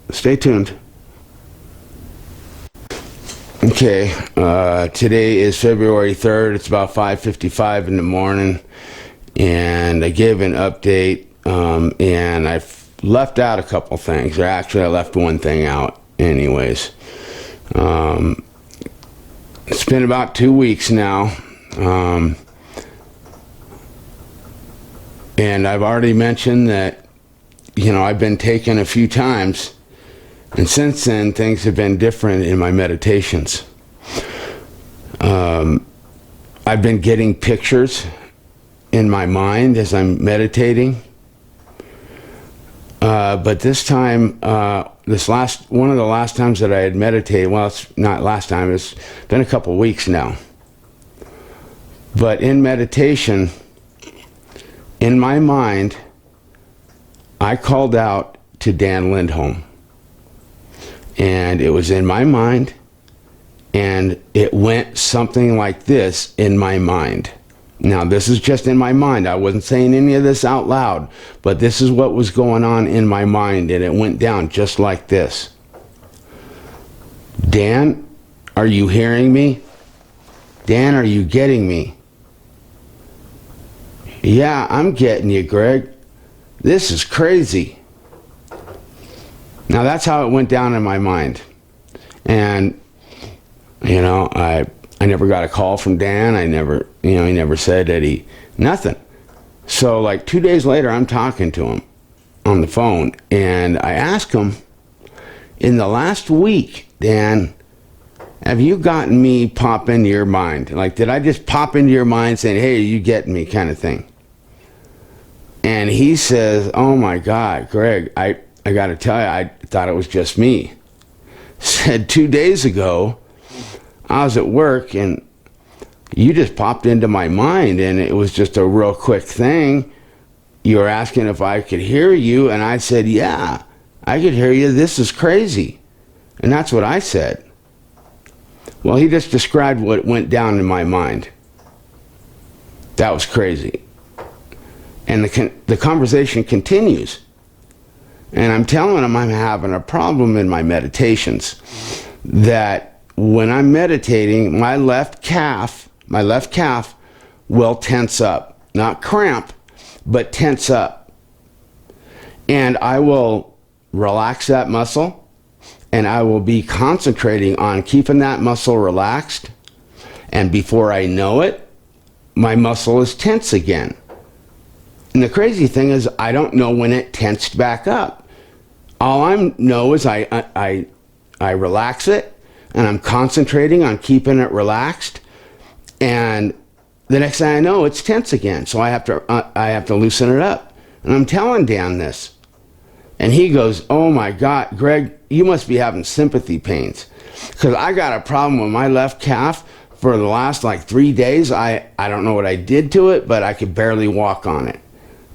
Stay tuned. Okay, today is February 3rd. It's about 5:55 in the morning, and I gave an update, and I've left out a couple things. Or actually, I left one thing out anyways. It's been about 2 weeks now, and I've already mentioned that, you know, I've been taken a few times. And since then, things have been different in my meditations. I've been getting pictures in my mind as I'm meditating. But this time, one of the last times that I had meditated, well, it's not last time, it's been a couple weeks now. But in meditation, in my mind, I called out to Dan Lindholm. And it was in my mind, and it went something like this in my mind. Now, this is just in my mind. I wasn't saying any of this out loud, but this is what was going on in my mind, and it went down just like this. Dan, are you hearing me? Dan, are you getting me? Yeah, I'm getting you, Greg. This is crazy. Now, that's how it went down in my mind. And, you know, I never got a call from Dan. He never said that nothing. So, like 2 days later, I'm talking to him on the phone, and I asked him, in the last week, Dan, have you gotten me pop into your mind? Like, did I just pop into your mind saying, hey, you getting me, kind of thing? And he says, oh my God, Greg, I got to tell you, I thought it was just me. Said 2 days ago, I was at work and you just popped into my mind, and it was just a real quick thing. You were asking if I could hear you, and I said, yeah, I could hear you. This is crazy. And that's what I said. Well, he just described what went down in my mind. That was crazy. And the conversation continues. And I'm telling him I'm having a problem in my meditations. That when I'm meditating, my left calf will tense up. Not cramp, but tense up. And I will relax that muscle, and I will be concentrating on keeping that muscle relaxed, and before I know it, my muscle is tense again. And the crazy thing is, I don't know when it tensed back up. All I know is I relax it, and I'm concentrating on keeping it relaxed, and the next thing I know, it's tense again. So I have to loosen it up. And I'm telling Dan this, and he goes, "Oh my God, Greg, you must be having sympathy pains, because I got a problem with my left calf for the last like 3 days. I don't know what I did to it, but I could barely walk on it.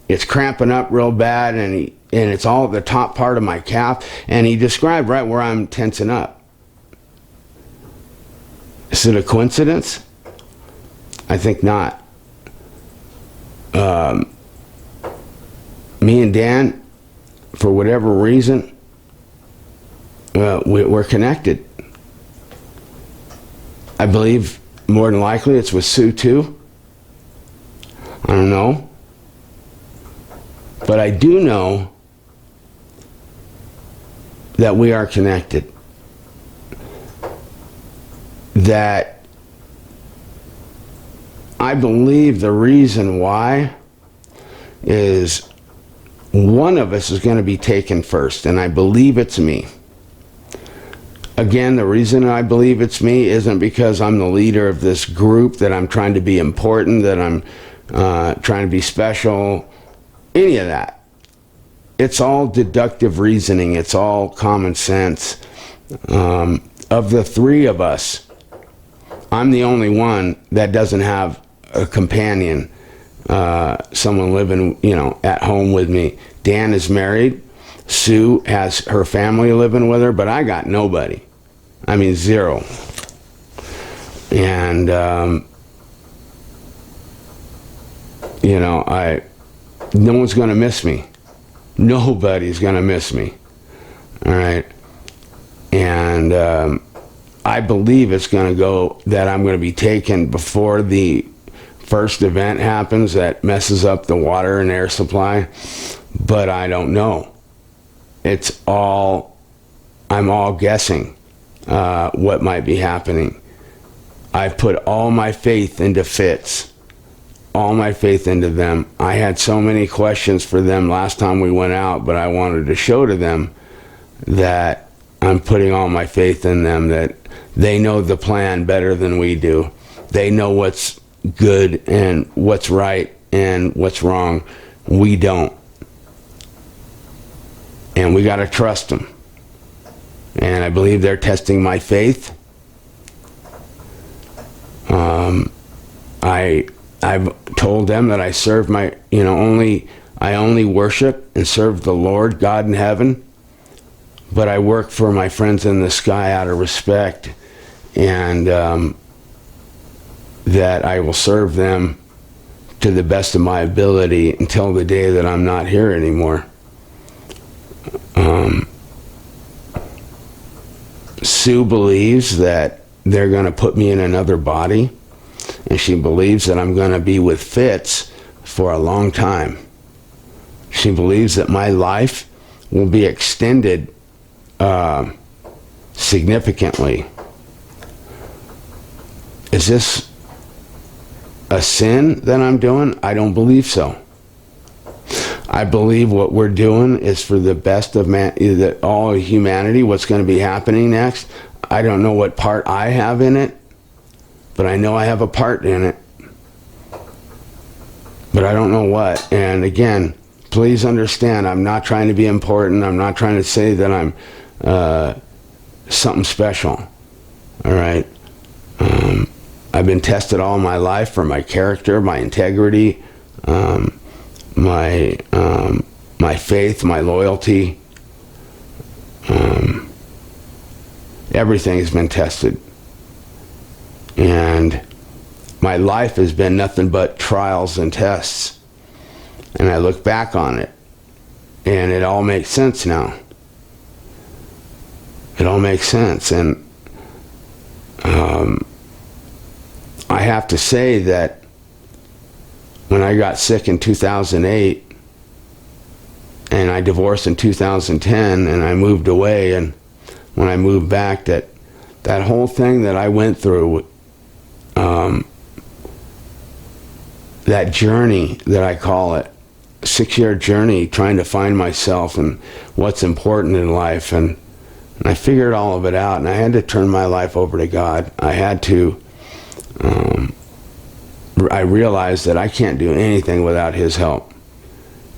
It's cramping up real bad, and it's all at the top part of my calf." And he described right where I'm tensing up. Is it a coincidence? I think not. Me and Dan, for whatever reason, we're connected. I believe more than likely it's with Sue too. I don't know. But I do know that we are connected. That I believe the reason why is one of us is going to be taken first, and I believe it's me. Again, the reason I believe it's me isn't because I'm the leader of this group, that I'm trying to be important, that I'm trying to be special, any of that. It's all deductive reasoning. It's all common sense. Of the three of us, I'm the only one that doesn't have a companion, someone living, at home with me. Dan is married. Sue has her family living with her, but I got nobody. I mean, zero. And, no one's going to miss me. Nobody's going to miss me. All right. And I believe it's going to go that I'm going to be taken before the first event happens that messes up the water and air supply. But I don't know. I'm all guessing what might be happening. I've put all my faith into Fitz. All my faith into them. I had so many questions for them last time we went out, but I wanted to show to them that I'm putting all my faith in them, that they know the plan better than we do. They know what's good and what's right and what's wrong. We don't. And we got to trust them. And I believe they're testing my faith. I've told them that I serve I only worship and serve the Lord God in heaven, but I work for my friends in the sky out of respect, and that I will serve them to the best of my ability until the day that I'm not here anymore. Sue believes that they're going to put me in another body, and she believes that I'm going to be with Fitz for a long time. She believes that my life will be extended significantly. Is this a sin that I'm doing? I don't believe so. I believe what we're doing is for the best of all of humanity, what's going to be happening next. I don't know what part I have in it, but I know I have a part in it. But I don't know what. And again, please understand, I'm not trying to be important. I'm not trying to say that I'm something special. All right? I've been tested all my life for my character, my integrity, my faith, my loyalty. Everything has been tested. And my life has been nothing but trials and tests. And I look back on it, and it all makes sense now. It all makes sense. And I have to say that when I got sick in 2008, And I divorced in 2010, and I moved away. And when I moved back, that whole thing that I went through, that journey that I call it, 6-year journey trying to find myself and what's important in life, and I figured all of it out, and I had to turn my life over to God. I had to, I realized that I can't do anything without His help.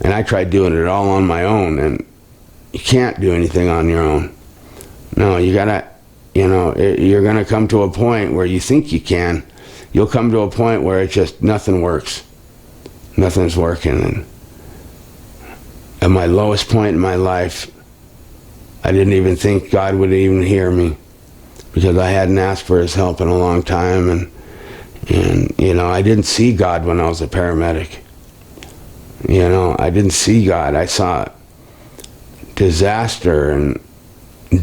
And I tried doing it all on my own, and you can't do anything on your own. No, you gotta, you're gonna come to a point where you think you can. You'll come to a point where it just, nothing works. Nothing's working. And at my lowest point in my life, I didn't even think God would even hear me, because I hadn't asked for His help in a long time. And I didn't see God when I was a paramedic. I didn't see God. I saw disaster and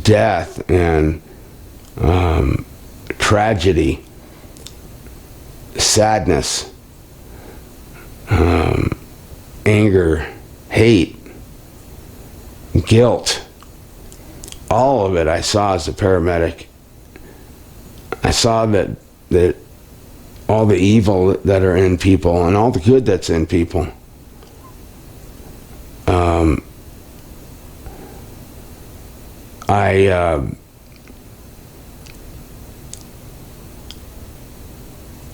death and tragedy, sadness, anger, hate, guilt. All of it I saw as a paramedic. I saw that all the evil that are in people and all the good that's in people.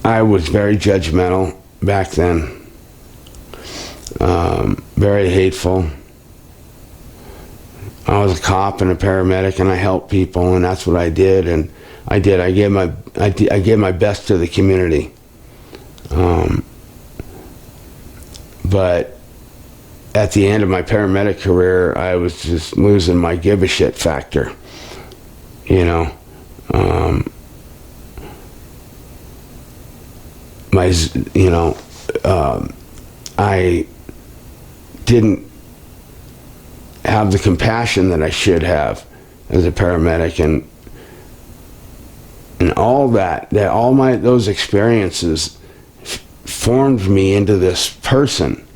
I was very judgmental back then, very hateful. I was a cop and a paramedic, and I helped people, and that's what I did. And I gave my best to the community. But at the end of my paramedic career, I was just losing my give a shit factor. I didn't have the compassion that I should have as a paramedic, and all those experiences formed me into this person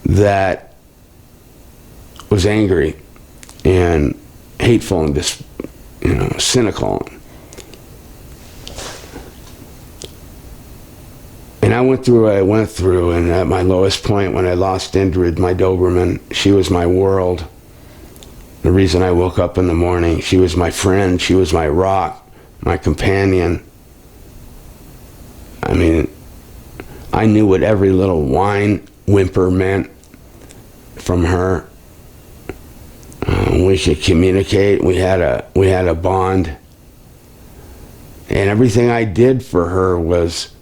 that was angry and hateful and just cynical. And I went through what I went through, and at my lowest point, when I lost Indrid, my Doberman, she was my world. The reason I woke up in the morning. She was my friend. She was my rock, my companion. I mean, I knew what every little whine, whimper meant from her. We could communicate. We had a bond. And everything I did for her was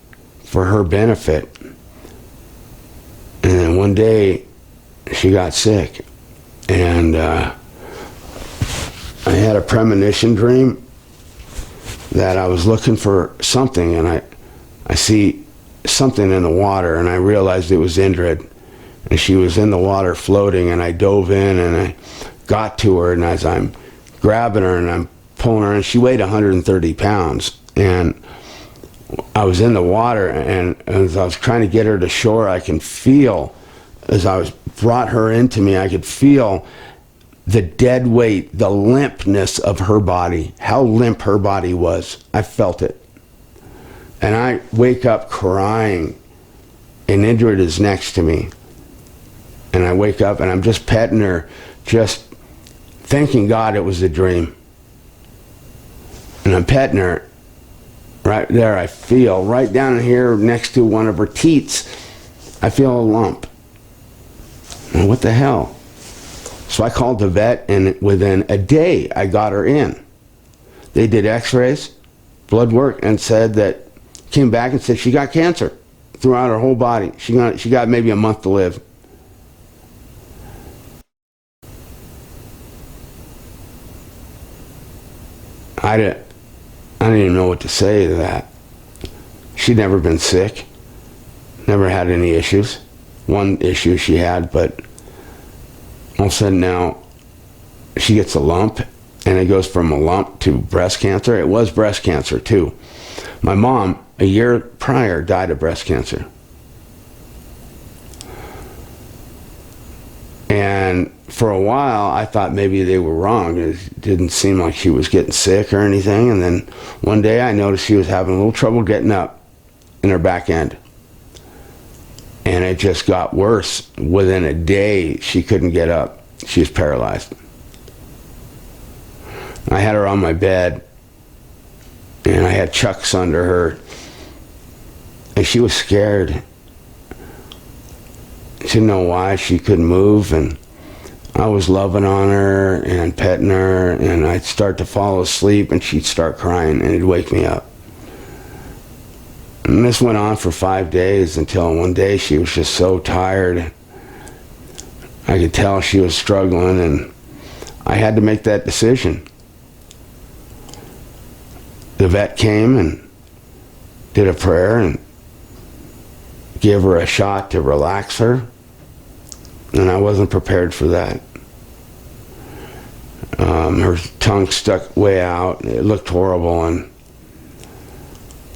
for her benefit. And then one day, she got sick. And I had a premonition dream that I was looking for something, and I see something in the water, and I realized it was Indrid. And she was in the water floating, and I dove in, and I got to her, and as I'm grabbing her and I'm pulling her in, she weighed 130 pounds. And I was in the water, and as I was trying to get her to shore, I can feel, as I brought her into me, I could feel the dead weight, the limpness of her body, how limp her body was. I felt it. And I wake up crying, and Indrid is next to me. And I wake up, and I'm just petting her, just thanking God it was a dream. And I'm petting her. Right there, I feel, right down here next to one of her teats, I feel a lump. And what the hell? So I called the vet, and within a day, I got her in. They did x-rays, blood work, and came back and said she got cancer throughout her whole body. She got maybe a month to live. I didn't even know what to say to that. She'd never been sick, never had any issues. One issue she had, but all of a sudden now she gets a lump, and it goes from a lump to breast cancer. It was breast cancer too. My mom, a year prior, died of breast cancer. And for a while, I thought maybe they were wrong. It didn't seem like she was getting sick or anything. And then one day I noticed she was having a little trouble getting up in her back end. And it just got worse. Within a day, she couldn't get up. She was paralyzed. I had her on my bed, and I had chucks under her. And she was scared. She didn't know why. She couldn't move, and I was loving on her and petting her, and I'd start to fall asleep, and she'd start crying, and it'd wake me up. And this went on for 5 days until one day she was just so tired. I could tell she was struggling, and I had to make that decision. The vet came and did a prayer and gave her a shot to relax her, and I wasn't prepared for that. Her tongue stuck way out. It looked horrible, and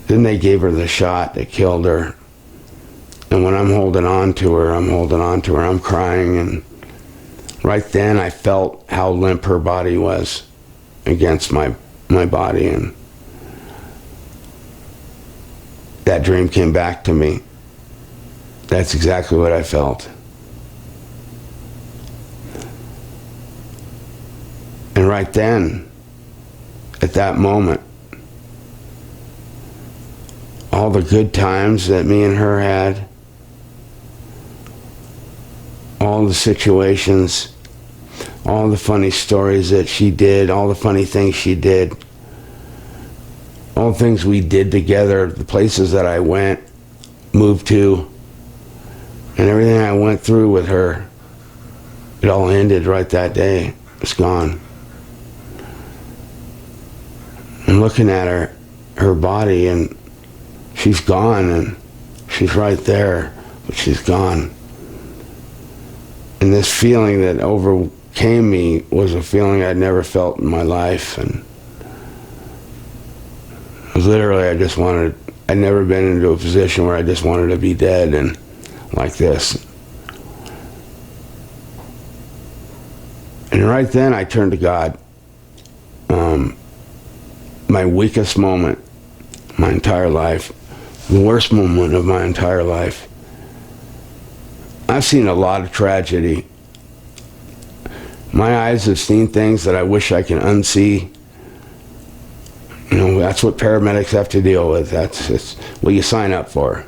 then they gave her the shot that killed her. And when I'm holding on to her, I'm crying, and right then I felt how limp her body was against my body, and that dream came back to me. That's exactly what I felt. And right then, at that moment, all the good times that me and her had, all the situations, all the funny stories that she did, all the funny things she did, all the things we did together, the places that I went, moved to, and everything I went through with her, it all ended right that day. It's gone. I'm looking at her body, and she's gone, and she's right there, but she's gone. And this feeling that overcame me was a feeling I'd never felt in my life, and literally I'd never been into a position where I just wanted to be dead and like this. And right then I turned to God. My weakest moment, my entire life, the worst moment of my entire life. I've seen a lot of tragedy. My eyes have seen things that I wish I can unsee. You know, that's what paramedics have to deal with. That's what you sign up for.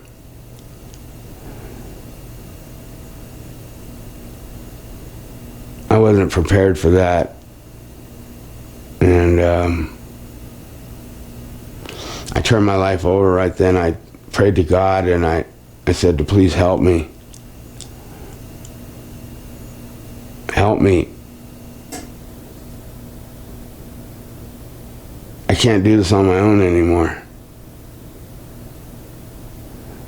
I wasn't prepared for that. And I turned my life over right then. I prayed to God, and I said to please help me. Help me. I can't do this on my own anymore.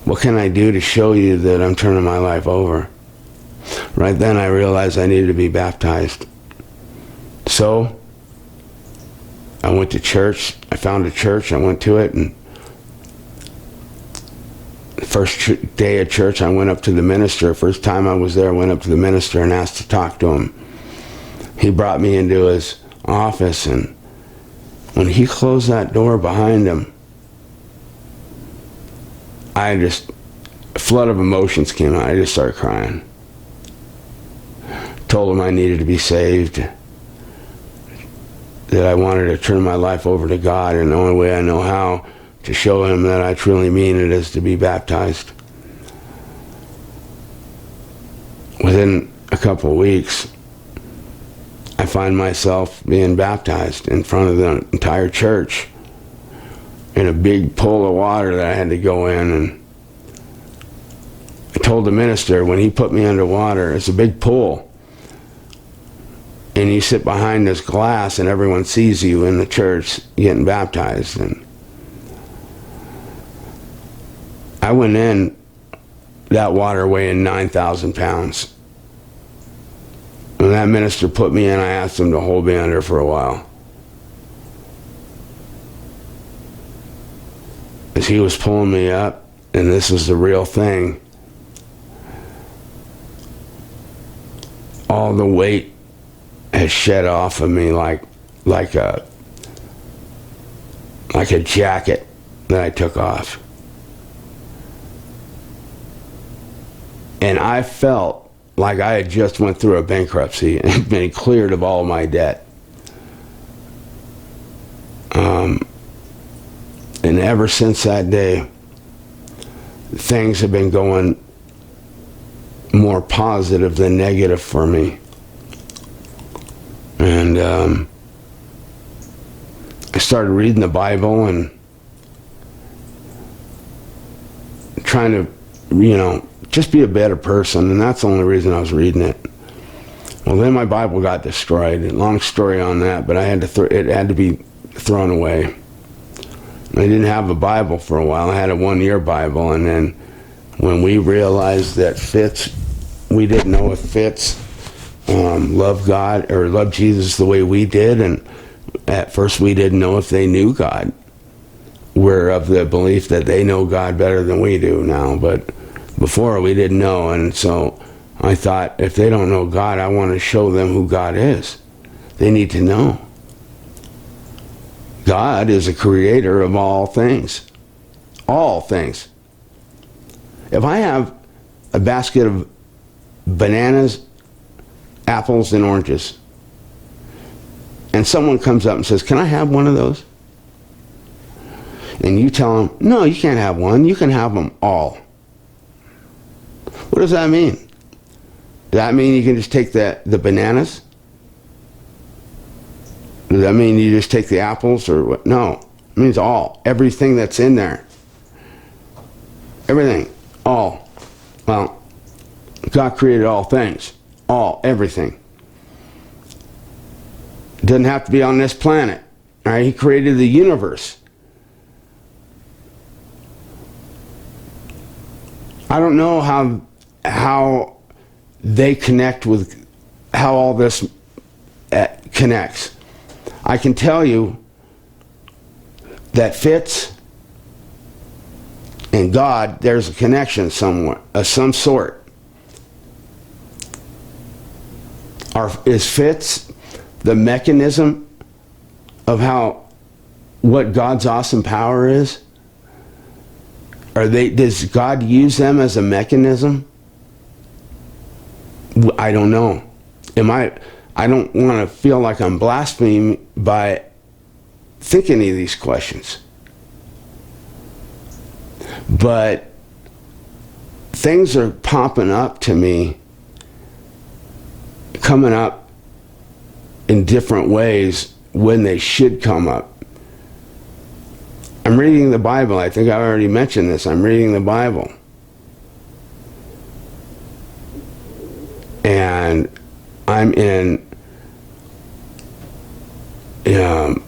What can I do to show you that I'm turning my life over? Right then I realized I needed to be baptized. So I went to church. I found a church. I went to it, and the first day at church I went up to the minister. First time I was there, I went up to the minister and asked to talk to him. He brought me into his office, and when he closed that door behind him, a flood of emotions came out. I just started crying. Told him I needed to be saved, that I wanted to turn my life over to God, and the only way I know how to show him that I truly mean it is to be baptized. Within a couple of weeks, I find myself being baptized in front of the entire church in a big pool of water that I had to go in. And I told the minister, when he put me underwater, it's a big pool, and you sit behind this glass and everyone sees you in the church getting baptized. And I went in that water weighing 9,000 pounds. When that minister put me in, I asked him to hold me under for a while, as he was pulling me up, and this was the real thing. all the weight has shed off of me like a jacket that I took off. And I felt like I had just went through a bankruptcy and been cleared of all my debt. And ever since that day, things have been going more positive than negative for me. And I started reading the Bible and trying to, just be a better person. And that's the only reason I was reading it. Well, then my Bible got destroyed. Long story on that, but it had to be thrown away. I didn't have a Bible for a while. I had a 1-year Bible, and then when we realized that we didn't know if Fitz loved God or loved Jesus the way we did, and at first we didn't know if they knew God. We're of the belief that they know God better than we do now, but before we didn't know, and so I thought, if they don't know God, I want to show them who God is. They need to know. God is a creator of all things. All things. If I have a basket of bananas, apples, and oranges, and someone comes up and says, "Can I have one of those?" And you tell them, "No, you can't have one. You can have them all." What does that mean? Does that mean you can just take the bananas? Does that mean you just take the apples or what? No. It means all. Everything that's in there. Everything. All. Well, God created all things. All. Everything. It doesn't have to be on this planet. All right? He created the universe. I don't know how they connect with how all this connects. I can tell you that Fitz and God, there's a connection somewhere, of some sort. Is Fitz the mechanism of what God's awesome power is? Does God use them as a mechanism? I don't know. I don't want to feel like I'm blaspheming by thinking any of these questions. But things are popping up to me, coming up in different ways when they should come up. I'm reading the Bible. I think I already mentioned this. I'm reading the Bible. And I'm in 2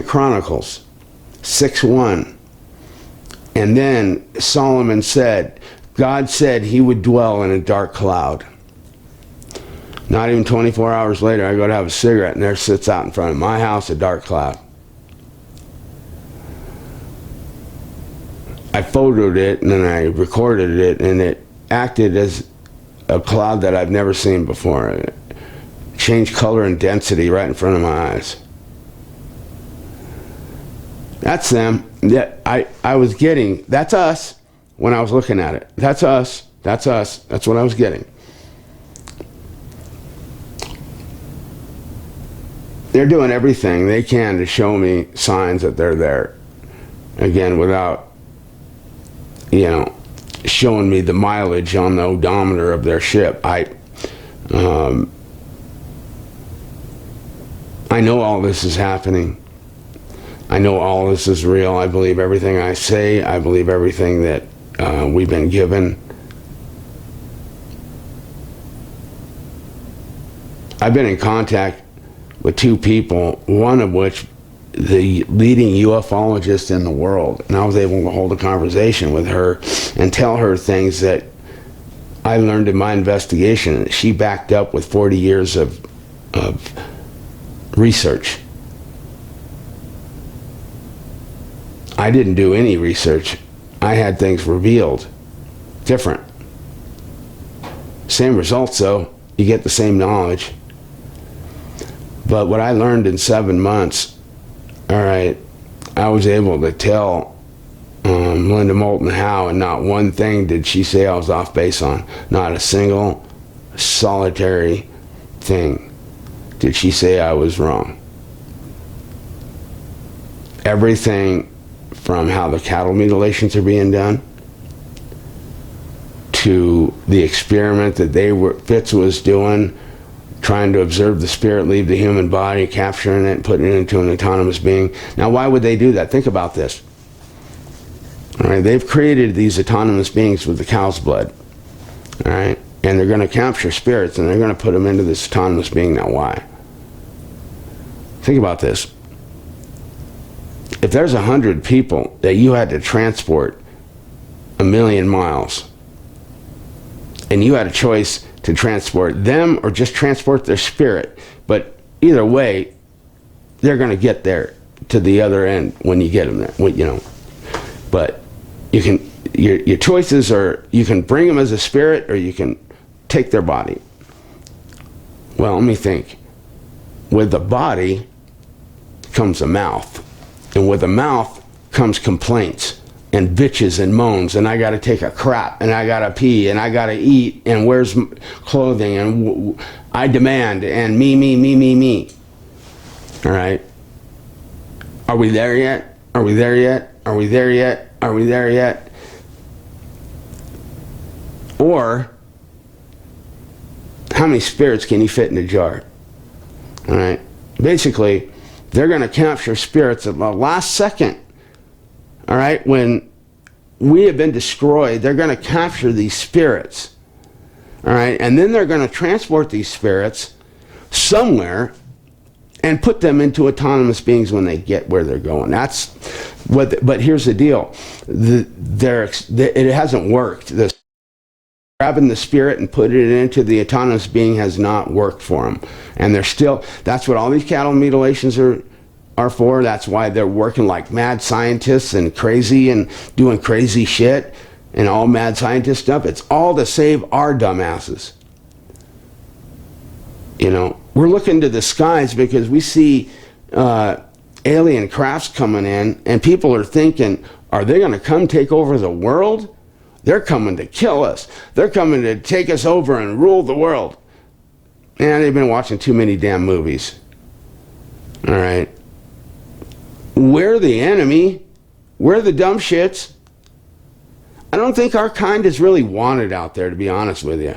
Chronicles 6:1. And then Solomon said, God said he would dwell in a dark cloud. Not even 24 hours later, I go to have a cigarette, and there sits out in front of my house a dark cloud. I photoed it, and then I recorded it, and it acted as a cloud that I've never seen before. It changed color and density right in front of my eyes. That's them. I was getting, that's us when I was looking at it. That's us. That's us. That's what I was getting. They're doing everything they can to show me signs that they're there. Again, without, showing me the mileage on the odometer of their ship. I know all this is happening. I know all this is real. I believe everything I say. I believe everything that we've been given. I've been in contact with 2 people, one of which the leading ufologist in the world, and I was able to hold a conversation with her and tell her things that I learned in my investigation. She backed up with 40 years of research. I didn't do any research. I had things revealed different. Same results though. You get the same knowledge. But what I learned in 7 months, all right, I was able to tell Linda Moulton how, and not one thing did she say I was off base on. Not a single solitary thing did she say I was wrong. Everything from how the cattle mutilations are being done to the experiment that Fitz was doing, trying to observe the spirit leave the human body, capturing it, putting it into an autonomous being. Now, why would they do that? Think about this. All right, they've created these autonomous beings with the cow's blood. All right, and they're going to capture spirits and they're going to put them into this autonomous being. Now, why? Think about this. If there's 100 people that you had to transport 1,000,000 miles, and you had a choice to transport them or just transport their spirit, but either way, they're going to get there to the other end when you get them there, you know. But you can, your choices are, you can bring them as a spirit or you can take their body. Well, let me think. With the body comes a mouth, and with the mouth comes complaints and bitches and moans, and I got to take a crap, and I got to pee, and I got to eat, and where's clothing, and I demand, and me. All right? Are we there yet? Are we there yet? Are we there yet? Are we there yet? Or, how many spirits can you fit in a jar? All right? Basically, they're going to capture spirits at the last second. All right? When we have been destroyed, they're going to capture these spirits. All right? And then they're going to transport these spirits somewhere and put them into autonomous beings when they get where they're going. That's what. But here's the deal: it hasn't worked. Grabbing the spirit and putting it into the autonomous being has not worked for them, and they're still. That's what all these cattle mutilations are for. That's why they're working like mad scientists and crazy and doing crazy shit and all mad scientist stuff. It's all to save our dumbasses. You know, we're looking to the skies because we see alien crafts coming in, and people are thinking, are they going to come take over the world? They're coming to kill us. They're coming to take us over and rule the world. And they've been watching too many damn movies. All right. We're the enemy. We're the dumb shits. I don't think our kind is really wanted out there, to be honest with you.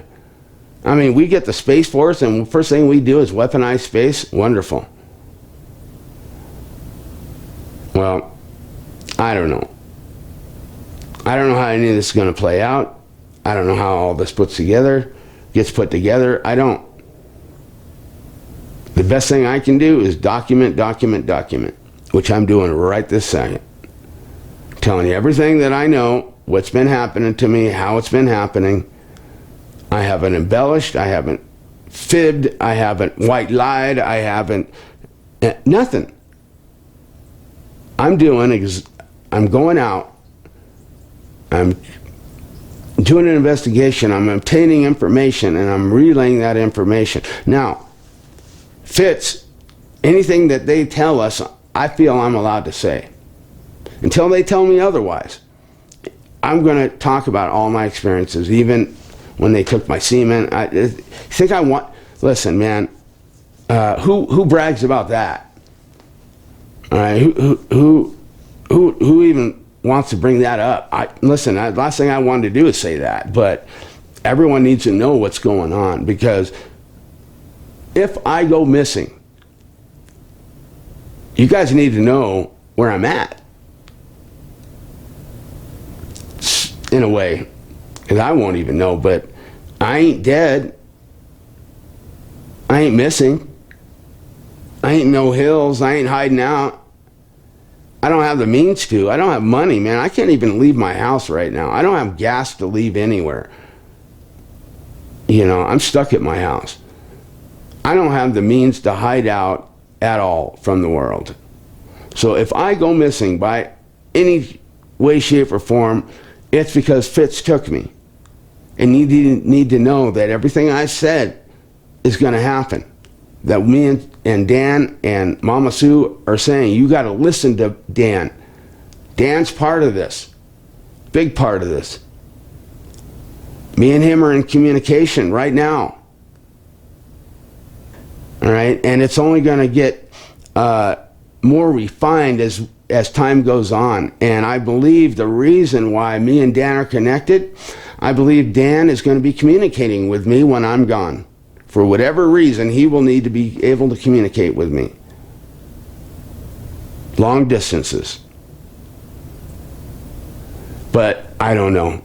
I mean, we get the Space Force, and the first thing we do is weaponize space. Wonderful. Well, I don't know. I don't know how any of this is going to play out. I don't know how all this gets put together. I don't. The best thing I can do is document, which I'm doing right this second. Telling you everything that I know, what's been happening to me, how it's been happening. I haven't embellished, I haven't fibbed, I haven't white lied, I haven't, nothing. I'm going out, I'm doing an investigation, I'm obtaining information, and I'm relaying that information. Now, Fitz, anything that they tell us, I feel I'm allowed to say. Until they tell me otherwise, I'm going to talk about all my experiences, even when they took my semen. Listen, man, who brags about that? All right, who even wants to bring that up? Listen, last thing I wanted to do is say that, but everyone needs to know what's going on, because if I go missing, you guys need to know where I'm at, in a way, because I won't even know. But I ain't dead. I ain't missing. I ain't no hills. I ain't hiding out. I don't have the means to. I don't have money, man. I can't even leave my house right now. I don't have gas to leave anywhere. You know, I'm stuck at my house. I don't have the means to hide out at all from the world. So if I go missing by any way, shape, or form, it's because Fitz took me. And you need to know that everything I said is going to happen. That me and Dan and Mama Sue are saying, you got to listen to Dan. Dan's part of this. Big part of this. Me and him are in communication right now. All right? And it's only going to get more refined as time goes on. And I believe the reason why me and Dan are connected, I believe Dan is going to be communicating with me when I'm gone. For whatever reason, he will need to be able to communicate with me. Long distances. But I don't know.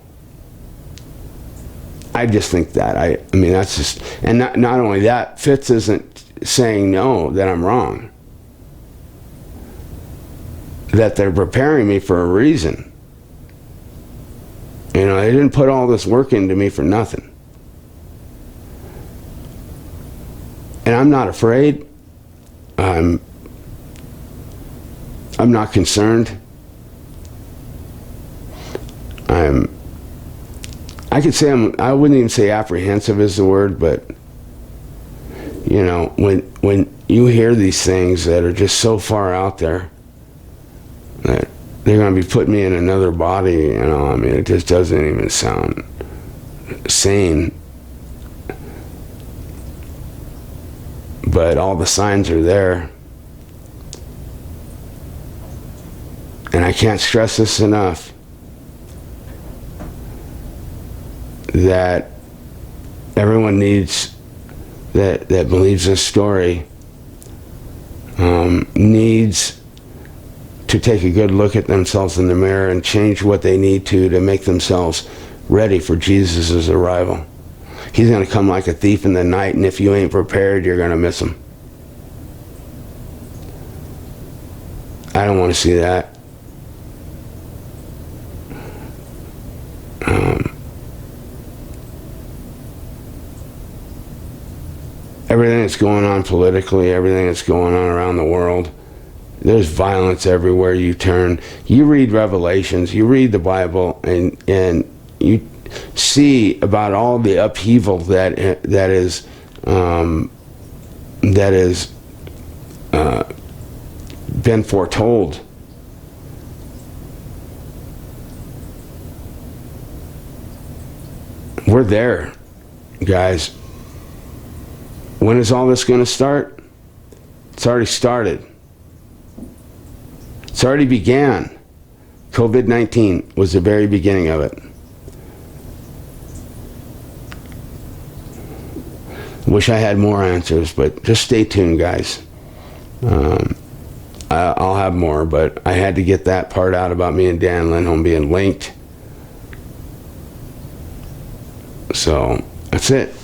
I just think that. I mean, that's just... And not only that, Fitz isn't saying no, that I'm wrong. That they're preparing me for a reason. You know, they didn't put all this work into me for nothing. And I'm not afraid. I'm not concerned. I could say I wouldn't even say apprehensive is the word, but you know, when you hear these things that are just so far out there that they're going to be putting me in another body, you know, I mean, it just doesn't even sound sane. But all the signs are there. And I can't stress this enough, that everyone needs, that believes this story, needs to take a good look at themselves in the mirror and change what they need to make themselves ready for Jesus' arrival. He's going to come like a thief in the night, and if you ain't prepared, you're going to miss him. I don't want to see that. Everything that's going on politically, everything that's going on around the world, there's violence everywhere you turn. You read Revelations, you read the Bible, and you see about all the upheaval that is been foretold. We're there, guys. When is all this going to start? It's already started. It's already began. COVID-19 was the very beginning of it. Wish I had more answers, but just stay tuned, guys. I'll have more, but I had to get that part out about me and Dan Lindholm being linked. So, that's it.